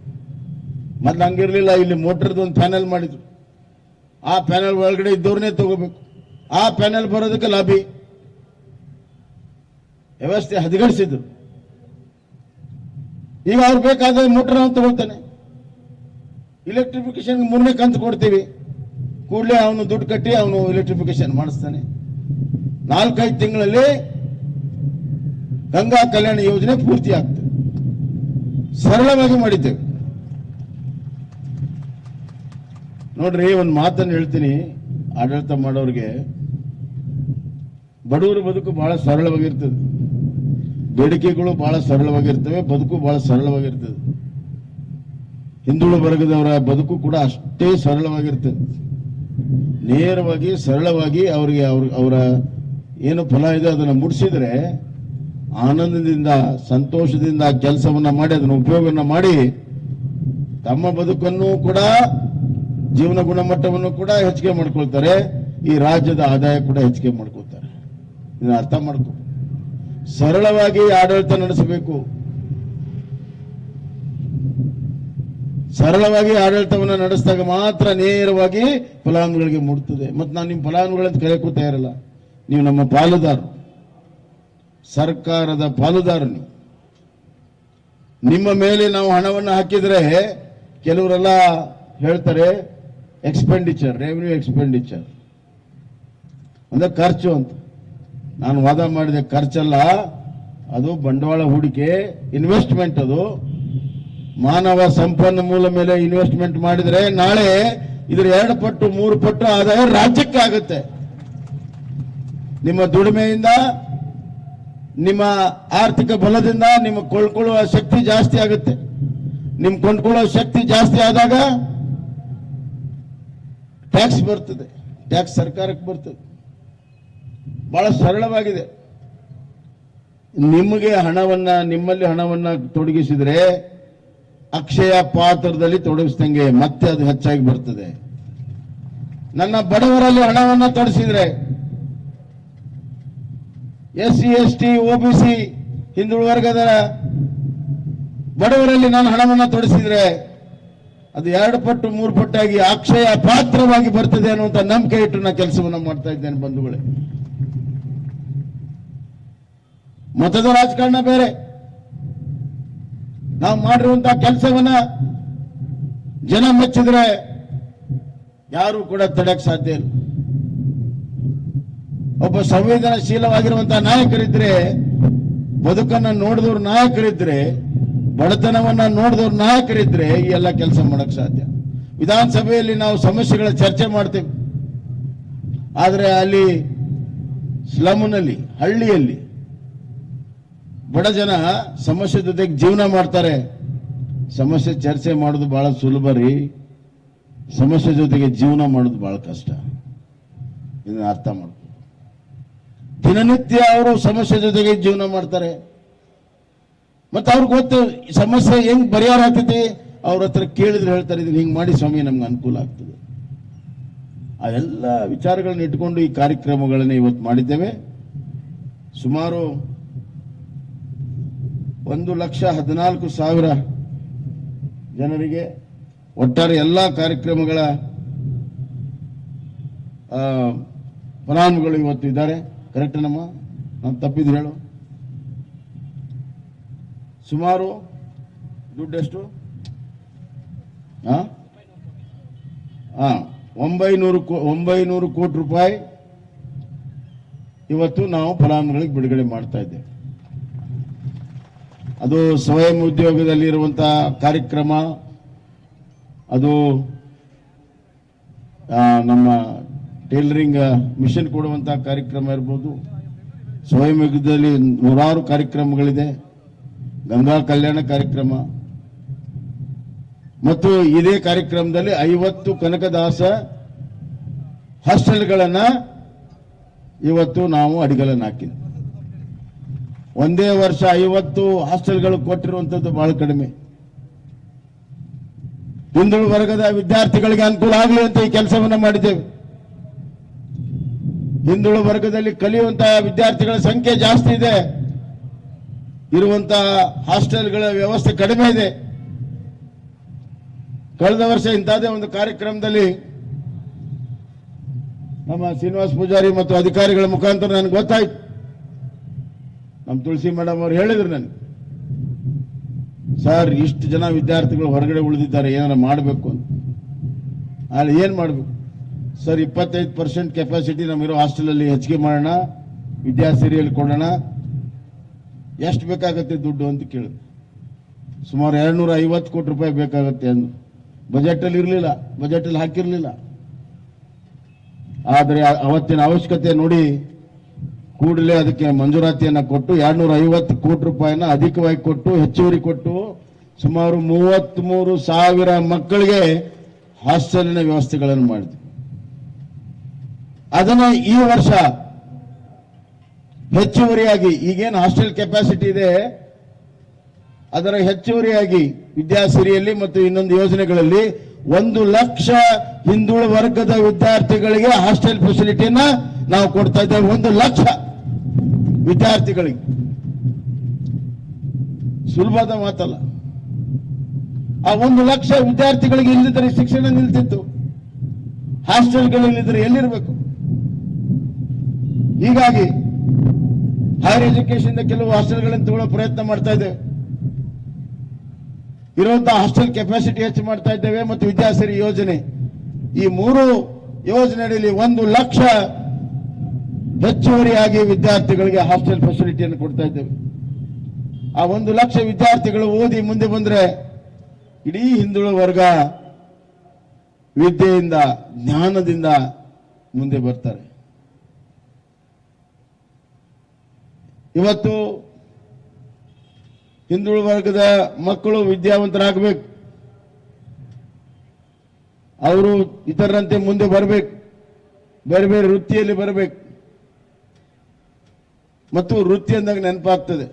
ಮೊದ್ಲು ಹಂಗಿರ್ಲಿಲ್ಲ. ಇಲ್ಲಿ ಮೋಟರ್ದು ಒಂದು ಪ್ಯಾನಲ್ ಮಾಡಿದ್ರು. ಆ ಪ್ಯಾನಲ್ ಒಳಗಡೆ ಇದ್ದವ್ರನ್ನೇ ತಗೋಬೇಕು. ಆ ಪ್ಯಾನಲ್ ಬರೋದಕ್ಕೆ ಲಾಬಿ ವ್ಯವಸ್ಥೆ ಹದಗೆಡಿಸಿದ್ರು. ಈಗ ಅವ್ರು ಬೇಕಾದ್ರೆ ಮೋಟರ್ ಅವನು ತಗೊಳ್ತಾನೆ. ಇಲೆಕ್ಟ್ರಿಫಿಕೇಶನ್ 3ನೇ ಕಂತು ಕೊಡ್ತೀವಿ. ಕೂಡಲೇ ಅವನು ದುಡ್ಡು ಕಟ್ಟಿ ಅವನು ಇಲೆಕ್ಟ್ರಿಫಿಕೇಶನ್ ಮಾಡಿಸ್ತಾನೆ. 4-5 ತಿಂಗಳಲ್ಲಿ ಗಂಗಾ ಕಲ್ಯಾಣ ಯೋಜನೆ ಪೂರ್ತಿ ಆಗ್ತದೆ. ಸರಳವಾಗಿ ಮಾಡಿದ್ದೇವೆ. ನೋಡ್ರಿ, ಒಂದು ಮಾತನ್ನು ಹೇಳ್ತೀನಿ ಆಡಳಿತ ಮಾಡೋರಿಗೆ. ಬಡವರ ಬದುಕು ಬಹಳ ಸರಳವಾಗಿರ್ತದೆ. ಬೇಡಿಕೆಗಳು ಬಹಳ ಸರಳವಾಗಿರ್ತವೆ. ಬದುಕು ಬಹಳ ಸರಳವಾಗಿರ್ತದೆ. ಹಿಂದುಳಿದ ವರ್ಗದವರ ಬದುಕು ಕೂಡ ಅಷ್ಟೇ ಸರಳವಾಗಿರ್ತದೆ. ನೇರವಾಗಿ ಸರಳವಾಗಿ ಅವರಿಗೆ ಅವರ ಏನು ಫಲ ಇದೆ ಅದನ್ನು ಮುಡಿಸಿದ್ರೆ ಆನಂದದಿಂದ, ಸಂತೋಷದಿಂದ ಕೆಲಸವನ್ನ ಮಾಡಿ ಅದನ್ನು ಉಪಯೋಗವನ್ನು ಮಾಡಿ ತಮ್ಮ ಬದುಕನ್ನು ಕೂಡ, ಜೀವನ ಗುಣಮಟ್ಟವನ್ನು ಕೂಡ ಹೆಚ್ಚಿಗೆ ಮಾಡ್ಕೊಳ್ತಾರೆ. ಈ ರಾಜ್ಯದ ಆದಾಯ ಕೂಡ ಹೆಚ್ಚಿಗೆ ಮಾಡ್ಕೊಳ್ತಾರೆ. ಇದನ್ನ ಅರ್ಥ ಮಾಡ್ಕೊ. ಸರಳವಾಗಿ ಆಡಳಿತ ನಡೆಸಬೇಕು. ಸರಳವಾಗಿ ಆಡಳಿತವನ್ನು ನಡೆಸಿದಾಗ ಮಾತ್ರ ನೇರವಾಗಿ ಫಲಾನುಭವಿಗಳಿಗೆ ಮುಟ್ತದೆ. ಮತ್ತು ನಾನು ನಿಮ್ಮ ಫಲಾನುಭವಿಗಳಂತ ಕರೆಯಕ್ಕೂ ತಯಾರಿಲ್ಲ. ನೀವು ನಮ್ಮ ಪಾಲುದಾರರು, ಸರ್ಕಾರದ ಪಾಲುದಾರ. ನಿಮ್ಮ ಮೇಲೆ ನಾವು ಹಣವನ್ನು ಹಾಕಿದ್ರೆ ಕೆಲವರೆಲ್ಲ ಹೇಳ್ತಾರೆ ಎಕ್ಸ್ಪೆಂಡಿಚರ್, ರೆವಿನ್ಯೂ ಎಕ್ಸ್ಪೆಂಡಿಚರ್ ಅಂದ್ರೆ ಖರ್ಚು ಅಂತ. ನಾನು ವಾದ ಮಾಡಿದೆ, ಖರ್ಚಲ್ಲ, ಅದು ಬಂಡವಾಳ ಹೂಡಿಕೆ, ಇನ್ವೆಸ್ಟ್ಮೆಂಟ್. ಅದು ಮಾನವ ಸಂಪನ್ಮೂಲ ಮೇಲೆ ಇನ್ವೆಸ್ಟ್ಮೆಂಟ್ ಮಾಡಿದ್ರೆ ನಾಳೆ ಇದರ 2 ಪಟ್ಟು 3 ಪಟ್ಟು ಆದಾಯ ರಾಜ್ಯಕ್ಕೆ ಆಗುತ್ತೆ. ನಿಮ್ಮ ದುಡಿಮೆಯಿಂದ, ನಿಮ್ಮ ಆರ್ಥಿಕ ಬಲದಿಂದ ನಿಮ್ಮ ಕೊಳ್ಳುವ ಶಕ್ತಿ ಜಾಸ್ತಿ ಆಗುತ್ತೆ. ನಿಮ್ ಕೊಂಡ್ಕೊಳ್ಳೋ ಶಕ್ತಿ ಜಾಸ್ತಿ ಆದಾಗ ಟ್ಯಾಕ್ಸ್ ಬರ್ತದೆ, ಟ್ಯಾಕ್ಸ್ ಸರ್ಕಾರಕ್ಕೆ ಬರ್ತದೆ. ಬಹಳ ಸರಳವಾಗಿದೆ. ನಿಮ್ಮಲ್ಲಿ ಹಣವನ್ನ ತೊಡಗಿಸಿದ್ರೆ ಅಕ್ಷಯ ಪಾತ್ರದಲ್ಲಿ ತೊಡಗಿಸ್ದಂಗೆ ಮತ್ತೆ ಅದು ಹೆಚ್ಚಾಗಿ ಬರ್ತದೆ. ನನ್ನ ಬಡವರಲ್ಲಿ ಹಣವನ್ನ ತೊಡಗಿಸಿದ್ರೆ, SC ST OBC ಹಿಂದುಳಿದ ವರ್ಗದ ಬಡವರಲ್ಲಿ ನಾನು ಹಣವನ್ನ ತೊಡಗಿಸಿದ್ರೆ ಅದು 2 ಪಟ್ಟು 3 ಪಟ್ಟಾಗಿ ಅಕ್ಷಯ ಪಾತ್ರವಾಗಿ ಬರ್ತದೆ ಅನ್ನುವಂಥ ನಂಬಿಕೆ ಇಟ್ಟು ನಾನು ಕೆಲಸವನ್ನ ಮಾಡ್ತಾ ಇದ್ದೇನೆ ಬಂಧುಗಳೇ. ಮತದ ರಾಜಕಾರಣ ಬೇರೆ. ನಾವು ಮಾಡಿರುವಂತಹ ಕೆಲಸವನ್ನ ಜನ ಮೆಚ್ಚಿದ್ರೆ ಯಾರು ಕೂಡ ತಡೆಯಕ್ಕೆ ಸಾಧ್ಯ ಇಲ್ಲ. ಒಬ್ಬ ಸಂವೇದನಾಶೀಲವಾಗಿರುವಂತಹ ನಾಯಕರಿದ್ರೆ, ಬದುಕನ್ನ ನೋಡಿದವ್ರ ನಾಯಕರಿದ್ರೆ, ಬಡತನವನ್ನ ನೋಡಿದವ್ರ ನಾಯಕರಿದ್ರೆ ಈ ಎಲ್ಲ ಕೆಲಸ ಮಾಡಕ್ ಸಾಧ್ಯ. ವಿಧಾನಸಭೆಯಲ್ಲಿ ನಾವು ಸಮಸ್ಯೆಗಳ ಚರ್ಚೆ ಮಾಡ್ತೇವೆ, ಆದ್ರೆ ಅಲ್ಲಿ ಸ್ಲಮ್ನಲ್ಲಿ, ಹಳ್ಳಿಯಲ್ಲಿ ಬಡ ಜನ ಸಮಸ್ಯೆ ಜೊತೆಗೆ ಜೀವನ ಮಾಡ್ತಾರೆ. ಸಮಸ್ಯೆ ಚರ್ಚೆ ಮಾಡೋದು ಬಹಳ ಸುಲಭ ರೀ, ಸಮಸ್ಯೆ ಜೊತೆಗೆ ಜೀವನ ಮಾಡೋದು ಬಹಳ ಕಷ್ಟ. ಇದನ್ನ ಅರ್ಥ ಮಾಡ್ಕೊ. ದಿನನಿತ್ಯ ಅವರು ಸಮಸ್ಯೆ ಜೊತೆಗೆ ಜೀವನ ಮಾಡ್ತಾರೆ. ಮತ್ತೆ ಅವ್ರಿಗೆ ಗೊತ್ತು ಸಮಸ್ಯೆ ಹೆಂಗ್ ಪರಿಹಾರ ಆಗ್ತೈತಿ. ಅವ್ರ ಹತ್ರ ಕೇಳಿದ್ರೆ ಹೇಳ್ತಾರೆ, ಇದನ್ನ ಹಿಂಗ್ ಮಾಡಿ ಸ್ವಾಮಿ ನಮ್ಗೆ ಅನುಕೂಲ ಆಗ್ತದೆ. ಆ ಎಲ್ಲ ವಿಚಾರಗಳನ್ನ ಇಟ್ಕೊಂಡು ಈ ಕಾರ್ಯಕ್ರಮಗಳನ್ನ ಇವತ್ತು ಮಾಡಿದ್ದೇವೆ. ಸುಮಾರು 1,14,000 ಜನರಿಗೆ ಒಟ್ಟಾರೆ ಎಲ್ಲ ಕಾರ್ಯಕ್ರಮಗಳ ಫಲಾನುಭವಿಗಳು ಇವತ್ತು ಇದ್ದಾರೆ. ಕರೆಕ್ಟ್ ನಮ್ಮ ನಾನು ತಪ್ಪಿದ್ರೆ ಹೇಳು. ಸುಮಾರು ದುಡ್ಡೆಷ್ಟು? 900 ಕೋಟಿ ರೂಪಾಯಿ ಇವತ್ತು ನಾವು ಫಲಾನುಭವಿಗಳಿಗೆ ಬಿಡುಗಡೆ ಮಾಡ್ತಾ ಇದ್ದೇವೆ. ಅದು ಸ್ವಯಂ ಉದ್ಯೋಗದಲ್ಲಿ ಇರುವಂತಹ ಕಾರ್ಯಕ್ರಮ, ಅದು ನಮ್ಮ ಟೈಲರಿಂಗ್ ಮಿಷನ್ ಕೊಡುವಂತಹ ಕಾರ್ಯಕ್ರಮ ಇರ್ಬೋದು. ಸ್ವಯಂ ಉದ್ಯೋಗದಲ್ಲಿ 100 ಕಾರ್ಯಕ್ರಮಗಳಿದೆ. ಗಂಗಾ ಕಲ್ಯಾಣ ಕಾರ್ಯಕ್ರಮ ಮತ್ತು ಇದೇ ಕಾರ್ಯಕ್ರಮದಲ್ಲಿ 50 ಕನಕದಾಸ ಹಾಸ್ಟೆಲ್ಗಳನ್ನ ಇವತ್ತು ನಾವು ಅಡಿಗಲನ್ನು ಹಾಕಿದ್ವಿ. ಒಂದೇ ವರ್ಷ 50 ಹಾಸ್ಟೆಲ್ಗಳು ಕೊಟ್ಟಿರುವಂತದ್ದು ಬಹಳ ಕಡಿಮೆ. ಹಿಂದುಳಿದ ವರ್ಗದ ವಿದ್ಯಾರ್ಥಿಗಳಿಗೆ ಅನುಕೂಲ ಆಗಲಿ ಅಂತ ಈ ಕೆಲಸವನ್ನ ಮಾಡಿದ್ದೇವೆ. ಹಿಂದುಳಿದ ವರ್ಗದಲ್ಲಿ ಕಲಿಯುವಂತಹ ವಿದ್ಯಾರ್ಥಿಗಳ ಸಂಖ್ಯೆ ಜಾಸ್ತಿ ಇದೆ, ಇರುವಂತಹ ಹಾಸ್ಟೆಲ್ಗಳ ವ್ಯವಸ್ಥೆ ಕಡಿಮೆ ಇದೆ. ಕಳೆದ ವರ್ಷ ಇಂಥದೇ ಒಂದು ಕಾರ್ಯಕ್ರಮದಲ್ಲಿ ನಮ್ಮ ಶ್ರೀನಿವಾಸ ಪೂಜಾರಿ ಮತ್ತು ಅಧಿಕಾರಿಗಳ ಮುಖಾಂತರ ನನಗೆ ಗೊತ್ತಾಯ್ತು. ನಮ್ಮ ತುಳಸಿ ಮೇಡಮ್ ಅವರು ಹೇಳಿದ್ರು ನನಗೆ, ಸರ್ ಇಷ್ಟು ಜನ ವಿದ್ಯಾರ್ಥಿಗಳು ಹೊರಗಡೆ ಉಳಿದಿದ್ದಾರೆ, ಏನಾರ ಮಾಡಬೇಕು ಅಂತ. ಅಲ್ಲಿ ಏನ್ ಮಾಡಬೇಕು ಸರ್? 25% ಕೆಪಾಸಿಟಿ ನಮ್ಮಿರೋ ಹಾಸ್ಟೆಲಲ್ಲಿ ಹೆಚ್ಚಿಗೆ ಮಾಡೋಣ, ವಿದ್ಯಾಸಿರಿಯಲ್ಲಿ ಕೊಡೋಣ, ಎಷ್ಟು ಬೇಕಾಗುತ್ತೆ ದುಡ್ಡು ಅಂತ ಕೇಳಿದ್ರು. ಸುಮಾರು 250 ಕೋಟಿ ರೂಪಾಯಿ ಬೇಕಾಗುತ್ತೆ ಅಂದ್ರು. ಬಜೆಟಲ್ಲಿ ಇರಲಿಲ್ಲ, ಬಜೆಟಲ್ಲಿ ಹಾಕಿರಲಿಲ್ಲ. ಆದರೆ ಅವತ್ತಿನ ಅವಶ್ಯಕತೆ ನೋಡಿ ಕೂಡಲೇ ಅದಕ್ಕೆ ಮಂಜೂರಾತಿಯನ್ನ ಕೊಟ್ಟು 250 ಕೋಟಿ ರೂಪಾಯಿನ ಅಧಿಕವಾಗಿ ಕೊಟ್ಟು, ಹೆಚ್ಚುವರಿ ಕೊಟ್ಟು ಸುಮಾರು 33,000 ಮಕ್ಕಳಿಗೆ ಹಾಸ್ಟೆಲಿನ ವ್ಯವಸ್ಥೆಗಳನ್ನು ಮಾಡಿದ್ವಿ. ಅದನ್ನ ಈ ವರ್ಷ ಹೆಚ್ಚುವರಿಯಾಗಿ, ಈಗೇನು ಹಾಸ್ಟೆಲ್ ಕೆಪಾಸಿಟಿ ಇದೆ ಅದರ ಹೆಚ್ಚುವರಿಯಾಗಿ ವಿದ್ಯಾಸಿರಿಯಲ್ಲಿ ಮತ್ತು ಇನ್ನೊಂದು ಯೋಜನೆಗಳಲ್ಲಿ 1 ಲಕ್ಷ ಹಿಂದುಳಿದ ವರ್ಗದ ವಿದ್ಯಾರ್ಥಿಗಳಿಗೆ ಹಾಸ್ಟೆಲ್ ಫೆಸಿಲಿಟಿಯನ್ನ ನಾವು ಕೊಡ್ತಾ ಇದ್ದೇವೆ. 1 ಲಕ್ಷ ವಿದ್ಯಾರ್ಥಿಗಳಿಗೆ. ಸುಲಭದ ಮಾತಲ್ಲ. ಆ 1 ಲಕ್ಷ ವಿದ್ಯಾರ್ಥಿಗಳಿಗೆ ಇಲ್ಲದಿದ್ದರೆ ಶಿಕ್ಷಣ ನಿಲ್ತಿತ್ತು. ಹಾಸ್ಟೆಲ್ಗಳಿಲ್ಲದಿದ್ರೆ ಎಲ್ಲಿರಬೇಕು? ಹೀಗಾಗಿ ಹೈಯರ್ ಎಜುಕೇಶನ್ ಕೆಲವು ಹಾಸ್ಟೆಲ್ಗಳನ್ನು ತಗೊಳ್ಳೋ ಪ್ರಯತ್ನ ಮಾಡ್ತಾ ಇದ್ದೇವೆ. ಇರುವಂತಹ ಹಾಸ್ಟೆಲ್ ಕೆಪಾಸಿಟಿ ಹೆಚ್ಚು ಮಾಡ್ತಾ ಇದ್ದೇವೆ ಮತ್ತು ವಿದ್ಯಾಸಿರಿ ಯೋಜನೆ, ಈ 3 ಯೋಜನೆಯಲ್ಲಿ 1 ಲಕ್ಷ ಹೆಚ್ಚುವರಿಯಾಗಿ ವಿದ್ಯಾರ್ಥಿಗಳಿಗೆ ಹಾಸ್ಟೆಲ್ ಫೆಸಿಲಿಟಿಯನ್ನು ಕೊಡ್ತಾ ಇದ್ದೇವೆ. ಆ 1 ಲಕ್ಷ ವಿದ್ಯಾರ್ಥಿಗಳು ಓದಿ ಮುಂದೆ ಬಂದ್ರೆ ಇಡೀ ಹಿಂದುಳಿದ ವರ್ಗ ವಿದ್ಯೆಯಿಂದ ಜ್ಞಾನದಿಂದ ಮುಂದೆ ಬರ್ತಾರೆ. ಇವತ್ತು ಹಿಂದುಳಿದ ವರ್ಗದ ಮಕ್ಕಳು ವಿದ್ಯಾವಂತರಾಗಬೇಕು, ಅವರು ಇತರರಂತೆ ಮುಂದೆ ಬರಬೇಕು, ಬೇರೆ ಬೇರೆ ವೃತ್ತಿಯಲ್ಲಿ ಬರಬೇಕು. ಮತ್ತು ವೃತ್ತಿ ಅಂದಾಗ ನೆನಪಾಗ್ತದೆ,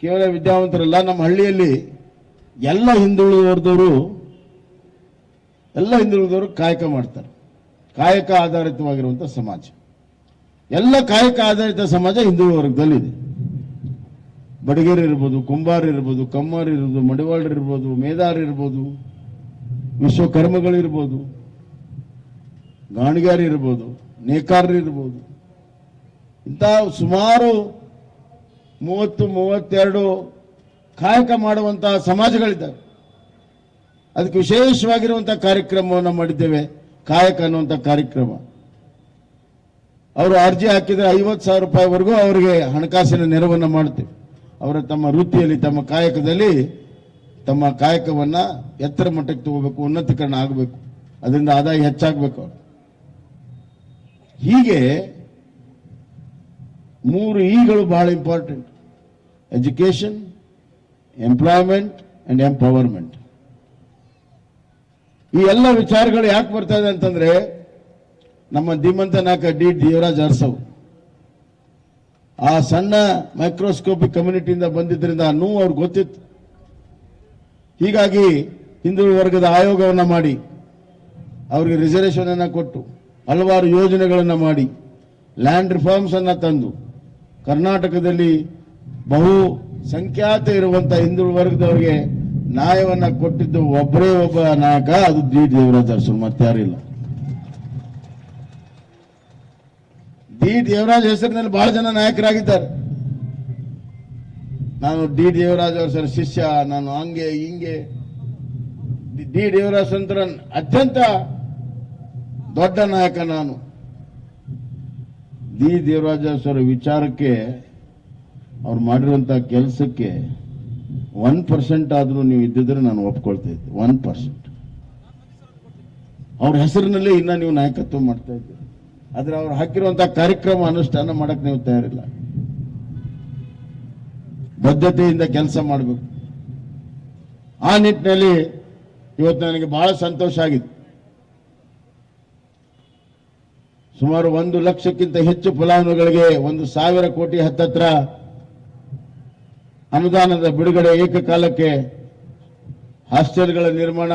ಕೇವಲ ವಿದ್ಯಾವಂತರಲ್ಲ, ನಮ್ಮ ಹಳ್ಳಿಯಲ್ಲಿ ಎಲ್ಲ ಹಿಂದುಳಿದವರು ಕಾಯಕ ಮಾಡ್ತಾರೆ. ಕಾಯಕ ಆಧಾರಿತವಾಗಿರುವಂಥ ಸಮಾಜ, ಎಲ್ಲ ಕಾಯಕ ಆಧಾರಿತ ಸಮಾಜ ಹಿಂದುಳಿದ ವರ್ಗದಲ್ಲಿದೆ. ಬಡಗೇರು ಇರ್ಬೋದು, ಕುಂಬಾರ ಇರ್ಬೋದು, ಕಮ್ಮಾರ್ ಇರ್ಬೋದು, ಮಡಿವಾಳರು ಇರ್ಬೋದು, ಮೇದಾರ್ ಇರ್ಬೋದು, ವಿಶ್ವಕರ್ಮಗಳಿರ್ಬೋದು, ಗಾಣಿಗಾರಿ ಇರ್ಬೋದು, ನೇಕಾರರು ಇರ್ಬೋದು. ಇಂಥ ಸುಮಾರು 30-32 ಕಾಯಕ ಮಾಡುವಂತಹ ಸಮಾಜಗಳಿದ್ದಾವೆ. ಅದಕ್ಕೆ ವಿಶೇಷವಾಗಿರುವಂತಹ ಕಾರ್ಯಕ್ರಮವನ್ನು ಮಾಡಿದ್ದೇವೆ, ಕಾಯಕ ಅನ್ನುವಂಥ ಕಾರ್ಯಕ್ರಮ. ಅವರು ಅರ್ಜಿ ಹಾಕಿದ್ರೆ 50,000 ರೂಪಾಯಿವರೆಗೂ ಅವರಿಗೆ ಹಣಕಾಸಿನ ನೆರವನ್ನು ಮಾಡ್ತೇವೆ. ಅವರ ತಮ್ಮ ವೃತ್ತಿಯಲ್ಲಿ, ತಮ್ಮ ಕಾಯಕದಲ್ಲಿ ತಮ್ಮ ಕಾಯಕವನ್ನ ಎತ್ತರ ಮಟ್ಟಕ್ಕೆ ತಗೋಬೇಕು, ಉನ್ನತೀಕರಣ ಆಗಬೇಕು, ಅದರಿಂದ ಆದಾಯ ಹೆಚ್ಚಾಗಬೇಕು. ಹೀಗೆ 3 ಇಗಳು ಬಹಳ important: education, employment and empowerment. ಈ ಎಲ್ಲ ವಿಚಾರಗಳು ಯಾಕೆ ಬರ್ತಾ ಇದೆ ಅಂತಂದ್ರೆ, ನಮ್ಮ ಧೀಮಂತ ನಾಯಕ ಡಿ ದೇವರಾಜ್ ಅರಸು ಆ ಸಣ್ಣ ಮೈಕ್ರೋಸ್ಕೋಪಿಕ್ ಕಮ್ಯುನಿಟಿಯಿಂದ ಬಂದಿದ್ದರಿಂದ ನೋವು ಅವ್ರಿಗೆ ಗೊತ್ತಿತ್ತು. ಹೀಗಾಗಿ ಹಿಂದುಳಿದ ವರ್ಗದ ಆಯೋಗವನ್ನು ಮಾಡಿ ಅವರಿಗೆ ರಿಸರ್ವೇಶನ್ ಅನ್ನು ಕೊಟ್ಟು ಹಲವಾರು ಯೋಜನೆಗಳನ್ನು ಮಾಡಿ ಲ್ಯಾಂಡ್ ರಿಫಾರ್ಮ್ಸ್ ಅನ್ನು ತಂದು ಕರ್ನಾಟಕದಲ್ಲಿ ಬಹು ಸಂಖ್ಯಾತ ಇರುವಂತ ಹಿಂದುಳಿದ ವರ್ಗದವರಿಗೆ ನ್ಯಾಯವನ್ನ ಕೊಟ್ಟಿದ್ದು ಒಬ್ಬರೇ ಒಬ್ಬ ನಾಯಕ, ಅದು ಡಿ ದೇವರಾಜ್ ಅರಸು, ಮತ್ತಾರಿಲ್ಲ. ಡಿ ದೇವರಾಜ್ ಹೆಸರಿನಲ್ಲಿ ಬಹಳ ಜನ ನಾಯಕರಾಗಿದ್ದಾರೆ. ನಾನು ಡಿ ದೇವರಾಜ್ ಅರಸರ ಶಿಷ್ಯ, ನಾನು ಹಂಗೆ ಹಿಂಗೆ. ಡಿ ದೇವರಾಜ್ ಅಂತರ ಅತ್ಯಂತ ದೊಡ್ಡ ನಾಯಕ ನಾನು. ಡಿ ದೇವರಾಜ ಅರಸರ ವಿಚಾರಕ್ಕೆ, ಅವ್ರು ಮಾಡಿರುವಂತಹ ಕೆಲಸಕ್ಕೆ 1% ಆದ್ರೂ ನೀವು ಇದ್ದಿದ್ರೆ ನಾನು ಒಪ್ಕೊಳ್ತಾ ಇದ್ದೆ. 1% ಅವ್ರ ಹೆಸರಿನಲ್ಲಿ ಇನ್ನ ನೀವು ನಾಯಕತ್ವ ಮಾಡ್ತಾ ಇದ್ದೀರಿ. ಆದ್ರೆ ಅವ್ರು ಹಾಕಿರುವಂತಹ ಕಾರ್ಯಕ್ರಮ ಅನುಷ್ಠಾನ ಮಾಡಕ್ ನೀವು ತಯಾರಿಲ್ಲ. ಬದ್ಧತೆಯಿಂದ ಕೆಲಸ ಮಾಡಬೇಕು. ಆ ನಿಟ್ಟಿನಲ್ಲಿ ಇವತ್ತು ನನಗೆ ಬಹಳ ಸಂತೋಷ ಆಗಿದೆ. ಸುಮಾರು 1 ಲಕ್ಷಕ್ಕಿಂತ ಹೆಚ್ಚು ಫಲಾನುಭವಿಗಳಿಗೆ 1,000 ಕೋಟಿ ಹತ್ತತ್ರ ಅನುದಾನದ ಬಿಡುಗಡೆ, ಏಕಕಾಲಕ್ಕೆ ಹಾಸ್ಟೆಲ್ಗಳ ನಿರ್ಮಾಣ,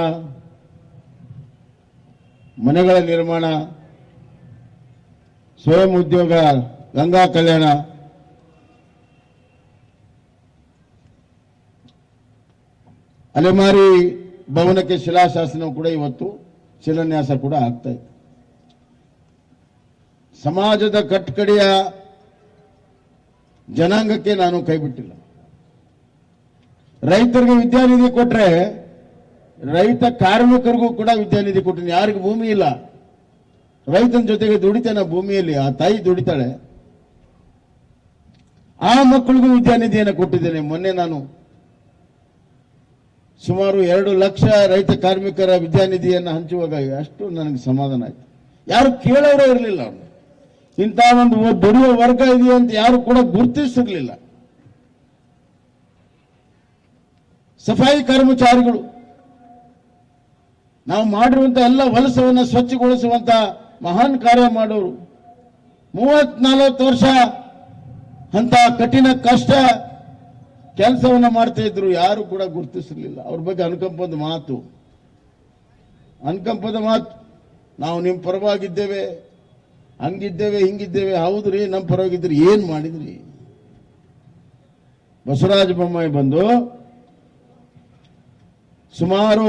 ಮನೆಗಳ ನಿರ್ಮಾಣ, ಸ್ವಯಂ ಉದ್ಯೋಗ, ಗಂಗಾ ಕಲ್ಯಾಣ, ಅಲೆಮಾರಿ ಭವನಕ್ಕೆ ಶಿಲಾಶಾಸನ ಕೂಡ ಇವತ್ತು ಶಿಲಾನ್ಯಾಸ ಕೂಡ ಆಗ್ತಾ ಇದೆ. ಸಮಾಜದ ಕಟ್ಕಡೆಯ ಜನಾಂಗಕ್ಕೆ ನಾನು ಕೈ ಬಿಟ್ಟಿಲ್ಲ. ರೈತರಿಗೆ ವಿದ್ಯಾನಿಧಿ ಕೊಟ್ರೆ ರೈತ ಕಾರ್ಮಿಕರಿಗೂ ಕೂಡ ವಿದ್ಯಾನಿಧಿ ಕೊಟ್ಟಿನಿ. ಯಾರಿಗೂ ಭೂಮಿ ಇಲ್ಲ, ರೈತನ ಜೊತೆಗೆ ದುಡಿತಾನೆ ಭೂಮಿಯಲ್ಲಿ, ಆ ತಾಯಿ ದುಡಿತಾಳೆ, ಆ ಮಕ್ಕಳಿಗೂ ವಿದ್ಯಾನಿಧಿಯನ್ನು ಕೊಟ್ಟಿದ್ದೇನೆ. ಮೊನ್ನೆ ನಾನು ಸುಮಾರು 2 ಲಕ್ಷ ರೈತ ಕಾರ್ಮಿಕರ ವಿದ್ಯಾನಿಧಿಯನ್ನು ಹಂಚುವಾಗ ಅಷ್ಟು ನನಗೆ ಸಮಾಧಾನ ಆಯ್ತು. ಯಾರು ಕೇಳೋರೇ ಇರಲಿಲ್ಲ. ಅವ್ರು ಇಂಥ ಒಂದು ದುಡಿಯುವ ವರ್ಗ ಇದೆಯಾ ಅಂತ ಯಾರು ಕೂಡ ಗುರುತಿಸಿರ್ಲಿಲ್ಲ. ಸಫಾಯಿ ಕರ್ಮಚಾರಿಗಳು, ನಾವು ಮಾಡಿರುವಂತ ಎಲ್ಲ ವಲಸವನ್ನು ಸ್ವಚ್ಛಗೊಳಿಸುವಂತ ಮಹಾನ್ ಕಾರ್ಯ ಮಾಡೋರು, 30-40 ವರ್ಷ ಅಂತ ಕಠಿಣ ಕಷ್ಟ ಕೆಲಸವನ್ನ ಮಾಡ್ತಾ ಇದ್ರು. ಯಾರು ಕೂಡ ಗುರುತಿಸಿರ್ಲಿಲ್ಲ. ಅವ್ರ ಬಗ್ಗೆ ಅನುಕಂಪದ ಮಾತು, ನಾವು ನಿಮ್ಮ ಪರವಾಗಿದ್ದೇವೆ, ಹಂಗಿದ್ದೇವೆ, ಹಿಂಗಿದ್ದೇವೆ. ಹೌದ್ರಿ, ನಮ್ಮ ಪರವಾಗಿದ್ರಿ, ಏನ್ ಮಾಡಿದ್ರಿ? ಬಸವರಾಜ ಬೊಮ್ಮಾಯಿ ಬಂದು ಸುಮಾರು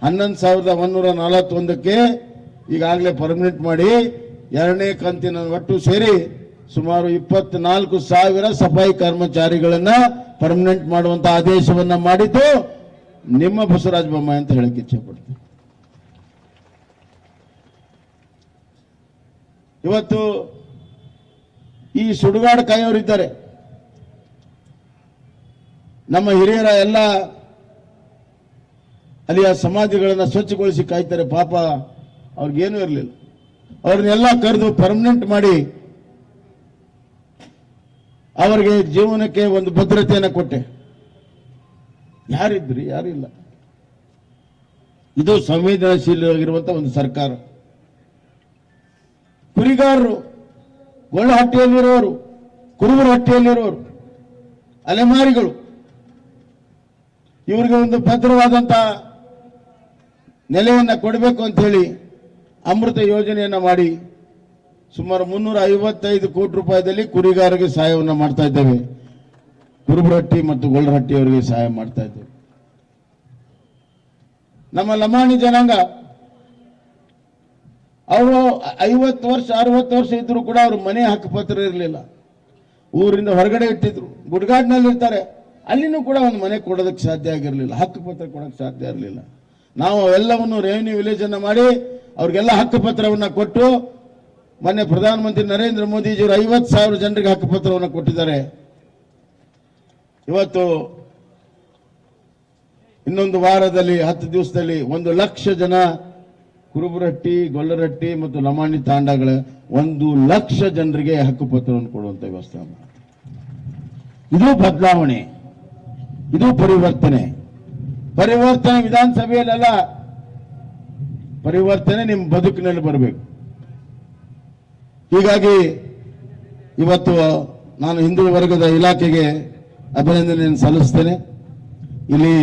11,141ಕ್ಕೆ ಈಗಾಗಲೇ ಪರ್ಮನೆಂಟ್ ಮಾಡಿ 2ನೇ ಕಂತಿನ ಒಟ್ಟು ಸೇರಿ ಸುಮಾರು 24,000 ಸಫಾಯಿ ಕರ್ಮಚಾರಿಗಳನ್ನ ಪರ್ಮನೆಂಟ್ ಮಾಡುವಂತ ಆದೇಶವನ್ನ ಮಾಡಿದ್ದು ನಿಮ್ಮ ಬಸವರಾಜ ಬೊಮ್ಮಾಯಿ ಅಂತ ಹೇಳಕ್ಕೆ ಇಚ್ಛೆ ಪಡ್ತೀನಿ. ಇವತ್ತು ಈ ಸುಡುಗಾಡು ಕಾಯೋರಿದ್ದಾರೆ, ನಮ್ಮ ಹಿರಿಯರ ಎಲ್ಲ ಅಲ್ಲಿಯ ಸಮಾಧಿಗಳನ್ನ ಸ್ವಚ್ಛಗೊಳಿಸಿ ಕಾಯ್ತಾರೆ. ಪಾಪ ಅವ್ರಿಗೇನೂ ಇರಲಿಲ್ಲ, ಅವ್ರನ್ನೆಲ್ಲ ಕರೆದು ಪರ್ಮನೆಂಟ್ ಮಾಡಿ ಅವರಿಗೆ ಜೀವನಕ್ಕೆ ಒಂದು ಭದ್ರತೆಯನ್ನು ಕೊಟ್ಟೆ. ಯಾರಿದ್ರಿ? ಯಾರಿಲ್ಲ. ಇದು ಸಂವೇದನಶೀಲವಾಗಿರುವಂತ ಒಂದು ಸರ್ಕಾರ. ಕುರಿಗಾರರು, ಗೊಳ್ಳಹಟ್ಟಿಯಲ್ಲಿರೋರು, ಕುರುಬರಹಟ್ಟಿಯಲ್ಲಿರೋರು, ಅಲೆಮಾರಿಗಳು, ಇವರಿಗೆ ಒಂದು ಭದ್ರವಾದಂತ ನೆಲೆಯನ್ನ ಕೊಡಬೇಕು ಅಂತ ಹೇಳಿ ಅಮೃತ ಯೋಜನೆಯನ್ನ ಮಾಡಿ ಸುಮಾರು 355 ಕೋಟಿ ರೂಪಾಯಿದಲ್ಲಿ ಕುರಿಗಾರರಿಗೆ ಸಹಾಯವನ್ನು ಮಾಡ್ತಾ ಇದ್ದೇವೆ. ಕುರುಬರಹಟ್ಟಿ ಮತ್ತು ಗೊಳ್ಳಹಟ್ಟಿ ಅವರಿಗೆ ಸಹಾಯ ಮಾಡ್ತಾ ಇದ್ದೇವೆ. ನಮ್ಮ ಲಮಾಣಿ ಜನಾಂಗ ಅವರು 50 ವರ್ಷ 60 ವರ್ಷ ಇದ್ರು ಕೂಡ ಅವ್ರ ಮನೆ ಹಕ್ಕುಪತ್ರ ಇರಲಿಲ್ಲ. ಊರಿಂದ ಹೊರಗಡೆ ಇಟ್ಟಿದ್ರು, ಗುಡ್ಗಾಡ್ನಲ್ಲಿ ಇರ್ತಾರೆ, ಅಲ್ಲಿನೂ ಕೂಡ ಒಂದು ಮನೆ ಕೊಡೋದಕ್ಕೆ ಸಾಧ್ಯ ಆಗಿರಲಿಲ್ಲ, ಹಕ್ಕುಪತ್ರ ಕೊಡೋಕ್ಕೆ ಸಾಧ್ಯ ಇರಲಿಲ್ಲ. ನಾವು ಎಲ್ಲವನ್ನು ರೆವಿನ್ಯೂ ವಿಲೇಜ್ ಅನ್ನ ಮಾಡಿ ಅವ್ರಿಗೆಲ್ಲ ಹಕ್ಕುಪತ್ರವನ್ನ ಕೊಟ್ಟು ಮೊನ್ನೆ ಪ್ರಧಾನಮಂತ್ರಿ ನರೇಂದ್ರ ಮೋದಿಜಿಯವರು 50,000 ಜನರಿಗೆ ಹಕ್ಕುಪತ್ರವನ್ನು ಕೊಟ್ಟಿದ್ದಾರೆ. ಇವತ್ತು ಇನ್ನೊಂದು ವಾರದಲ್ಲಿ 10 ದಿವಸದಲ್ಲಿ 1,00,000 ಜನ ಕುರುಬರಹಟ್ಟಿ, ಗೊಲ್ಲರಹಟ್ಟಿ ಮತ್ತು ಲಮಾಣಿ ತಾಂಡಗಳ 1,00,000 ಜನರಿಗೆ ಹಕ್ಕುಪತ್ರವನ್ನು ಕೊಡುವಂತ ವ್ಯವಸ್ಥೆ. ಇದು ಬದಲಾವಣೆ, ಇದು ಪರಿವರ್ತನೆ. ಪರಿವರ್ತನೆ ವಿಧಾನಸಭೆಯಲ್ಲೆಲ್ಲ, ಪರಿವರ್ತನೆ ನಿಮ್ಮ ಬದುಕಿನಲ್ಲಿ ಬರಬೇಕು. ಹೀಗಾಗಿ ಇವತ್ತು ನಾನು ಹಿಂದುಳಿದ ವರ್ಗದ ಇಲಾಖೆಗೆ ಅಭಿನಂದನೆಯನ್ನು ಸಲ್ಲಿಸ್ತೇನೆ. ಇಲ್ಲಿ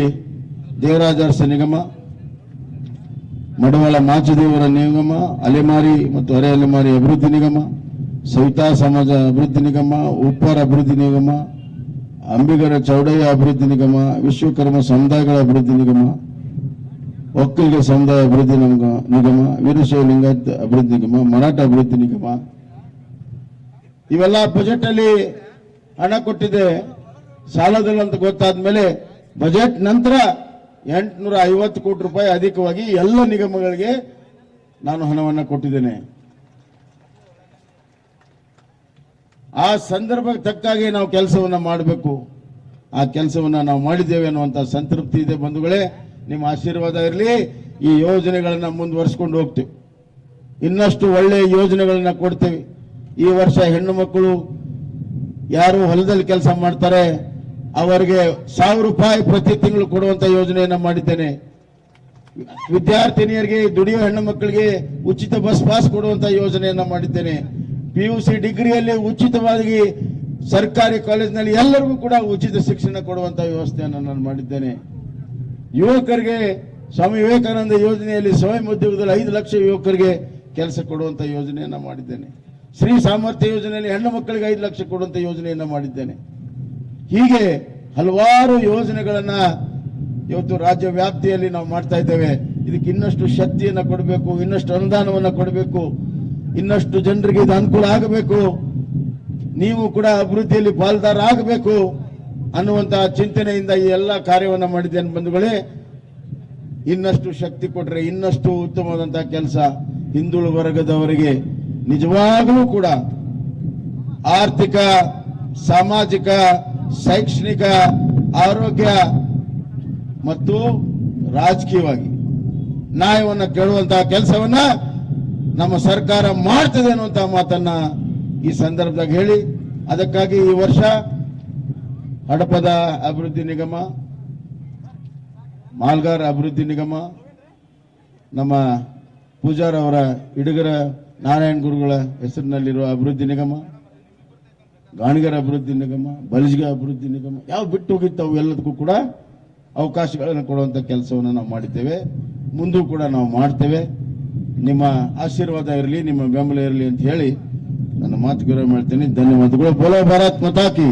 ದೇವರಾಜ ಅರಸ ನಿಗಮ, ಮಡವಾಳ ಮಾಚದೇವರ ನಿಗಮ, ಅಲೆಮಾರಿ ಮತ್ತು ಅರೆ ಅಲೆಮಾರಿ ಅಭಿವೃದ್ಧಿ ನಿಗಮ, ಸವಿತಾ ಸಮಾಜ ಅಭಿವೃದ್ಧಿ ನಿಗಮ, ಉಪ್ಪಾರ ಅಭಿವೃದ್ಧಿ ನಿಗಮ, ಅಂಬಿಗರ ಚೌಡಯ್ಯ ಅಭಿವೃದ್ಧಿ ನಿಗಮ, ವಿಶ್ವಕರ್ಮ ಸಮುದಾಯಗಳ ಅಭಿವೃದ್ಧಿ ನಿಗಮ, ಒಕ್ಕಲಿಗ ಸಮುದಾಯ ಅಭಿವೃದ್ಧಿ ನಿಗಮ, ವೀರಶೈವ ಲಿಂಗಾಯತ್ ಅಭಿವೃದ್ಧಿ ನಿಗಮ, ಮರಾಠ ಅಭಿವೃದ್ಧಿ ನಿಗಮ, ಇವೆಲ್ಲ ಬಜೆಟ್ ಅಲ್ಲಿ ಹಣ ಕೊಟ್ಟಿದೆ. ಸಾಲದಲ್ಲಿ ಅಂತ ಗೊತ್ತಾದ ಮೇಲೆ ಬಜೆಟ್ ನಂತರ 850 ಕೋಟಿ ರೂಪಾಯಿ ಅಧಿಕವಾಗಿ ಎಲ್ಲ ನಿಗಮಗಳಿಗೆ ನಾನು ಹಣವನ್ನು ಕೊಟ್ಟಿದ್ದೇನೆ. ಆ ಸಂದರ್ಭಕ್ಕೆ ತಕ್ಕಾಗಿ ನಾವು ಕೆಲಸವನ್ನ ಮಾಡಬೇಕು. ಆ ಕೆಲಸವನ್ನ ನಾವು ಮಾಡಿದ್ದೇವೆ ಅನ್ನುವಂತ ಸಂತೃಪ್ತಿ ಇದೆ. ಬಂಧುಗಳೇ, ನಿಮ್ಮ ಆಶೀರ್ವಾದ ಇರಲಿ. ಈ ಯೋಜನೆಗಳನ್ನ ಮುಂದುವರಿಸಿಕೊಂಡು ಹೋಗ್ತೇವೆ. ಇನ್ನಷ್ಟು ಒಳ್ಳೆಯ ಯೋಜನೆಗಳನ್ನ ಕೊಡ್ತೇವೆ. ಈ ವರ್ಷ ಹೆಣ್ಣು ಮಕ್ಕಳು ಯಾರು ಹೊಲದಲ್ಲಿ ಕೆಲಸ ಮಾಡ್ತಾರೆ ಅವರಿಗೆ 1,000 ರೂಪಾಯಿ ಪ್ರತಿ ತಿಂಗಳು ಕೊಡುವಂತ ಯೋಜನೆಯನ್ನ ಮಾಡಿದ್ದೇನೆ. ವಿದ್ಯಾರ್ಥಿನಿಯರಿಗೆ, ದುಡಿಯುವ ಹೆಣ್ಣು ಮಕ್ಕಳಿಗೆ ಉಚಿತ ಬಸ್ ಪಾಸ್ ಕೊಡುವಂತ ಯೋಜನೆಯನ್ನ ಮಾಡಿದ್ದೇನೆ. PUC ಡಿಗ್ರಿಯಲ್ಲಿ ಉಚಿತವಾಗಿ ಸರ್ಕಾರಿ ಕಾಲೇಜಿನಲ್ಲಿ ಎಲ್ಲರಿಗೂ ಕೂಡ ಉಚಿತ ಶಿಕ್ಷಣ ಕೊಡುವಂತ ವ್ಯವಸ್ಥೆಯನ್ನು ನಾನು ಮಾಡಿದ್ದೇನೆ. ಯುವಕರಿಗೆ ಸ್ವಾಮಿ ವಿವೇಕಾನಂದ ಯೋಜನೆಯಲ್ಲಿ ಸ್ವಯಂ ಉದ್ಯೋಗದಲ್ಲಿ 5 ಲಕ್ಷ ಯುವಕರಿಗೆ ಕೆಲಸ ಕೊಡುವಂತ ಯೋಜನೆಯನ್ನ ಮಾಡಿದ್ದೇನೆ. ಶ್ರೀ ಸಾಮರ್ಥ್ಯ ಯೋಜನೆಯಲ್ಲಿ ಹೆಣ್ಣು ಮಕ್ಕಳಿಗೆ 5 ಲಕ್ಷ ಕೊಡುವಂತ ಯೋಜನೆಯನ್ನ ಮಾಡಿದ್ದೇನೆ. ಹೀಗೆ ಹಲವಾರು ಯೋಜನೆಗಳನ್ನ ಇವತ್ತು ರಾಜ್ಯ ವ್ಯಾಪ್ತಿಯಲ್ಲಿ ನಾವು ಮಾಡ್ತಾ ಇದ್ದೇವೆ. ಇದಕ್ಕೆ ಇನ್ನಷ್ಟು ಶಕ್ತಿಯನ್ನ ಕೊಡಬೇಕು, ಇನ್ನಷ್ಟು ಅನುದಾನವನ್ನ ಕೊಡಬೇಕು, ಇನ್ನಷ್ಟು ಜನರಿಗೆ ಇದು ಅನುಕೂಲ ಆಗಬೇಕು, ನೀವು ಕೂಡ ಅಭಿವೃದ್ಧಿಯಲ್ಲಿ ಪಾಲ್ದಾರ ಆಗಬೇಕು ಅನ್ನುವಂತಹ ಚಿಂತನೆಯಿಂದ ಈ ಎಲ್ಲ ಕಾರ್ಯವನ್ನ ಮಾಡಿದ್ದೇನೆ. ಬಂಧುಗಳೇ, ಇನ್ನಷ್ಟು ಶಕ್ತಿ ಕೊಟ್ರೆ ಇನ್ನಷ್ಟು ಉತ್ತಮವಾದಂತಹ ಕೆಲಸ ಹಿಂದುಳಿದ ವರ್ಗದವರಿಗೆ ನಿಜವಾಗಲೂ ಕೂಡ ಆರ್ಥಿಕ, ಸಾಮಾಜಿಕ, ಶೈಕ್ಷಣಿಕ, ಆರೋಗ್ಯ ಮತ್ತು ರಾಜಕೀಯವಾಗಿ ನ್ಯಾಯವನ್ನು ಕೇಳುವಂತಹ ಕೆಲಸವನ್ನ ನಮ್ಮ ಸರ್ಕಾರ ಮಾಡ್ತದೆ ಅನ್ನುವಂತಹ ಮಾತನ್ನ ಈ ಸಂದರ್ಭದಾಗ ಹೇಳಿ, ಅದಕ್ಕಾಗಿ ಈ ವರ್ಷ ಹಡಪದ ಅಭಿವೃದ್ಧಿ ನಿಗಮ, ಮಾಲ್ಗಾರ್ ಅಭಿವೃದ್ಧಿ ನಿಗಮ, ನಮ್ಮ ಪೂಜಾರ್ ಅವರ ಇಡಗರ ನಾರಾಯಣ ಗುರುಗಳ ಹೆಸರಿನಲ್ಲಿರುವ ಅಭಿವೃದ್ಧಿ ನಿಗಮ, ಗಾಣಿಗರ ಅಭಿವೃದ್ಧಿ ನಿಗಮ, ಬಲಿಜ್ಗ ಅಭಿವೃದ್ಧಿ ನಿಗಮ, ಯಾವ ಬಿಟ್ಟು ಹೋಗಿತ್ತು ಎಲ್ಲದಕ್ಕೂ ಕೂಡ ಅವಕಾಶಗಳನ್ನು ಕೊಡುವಂತ ಕೆಲಸವನ್ನು ನಾವು ಮಾಡಿದ್ದೇವೆ. ಮುಂದೂ ಕೂಡ ನಾವು ಮಾಡ್ತೇವೆ. ನಿಮ್ಮ ಆಶೀರ್ವಾದ ಇರಲಿ, ನಿಮ್ಮ ಬೆಂಬಲ ಇರಲಿ ಅಂತ ಹೇಳಿ ನನ್ನ ಮಾತುಗಳನ್ನು ಮಾಡ್ತೇನೆ. ಧನ್ಯವಾದಗಳು. ಬೋಲೋ ಭಾರತ್ ಮಾತಾ ಕಿ.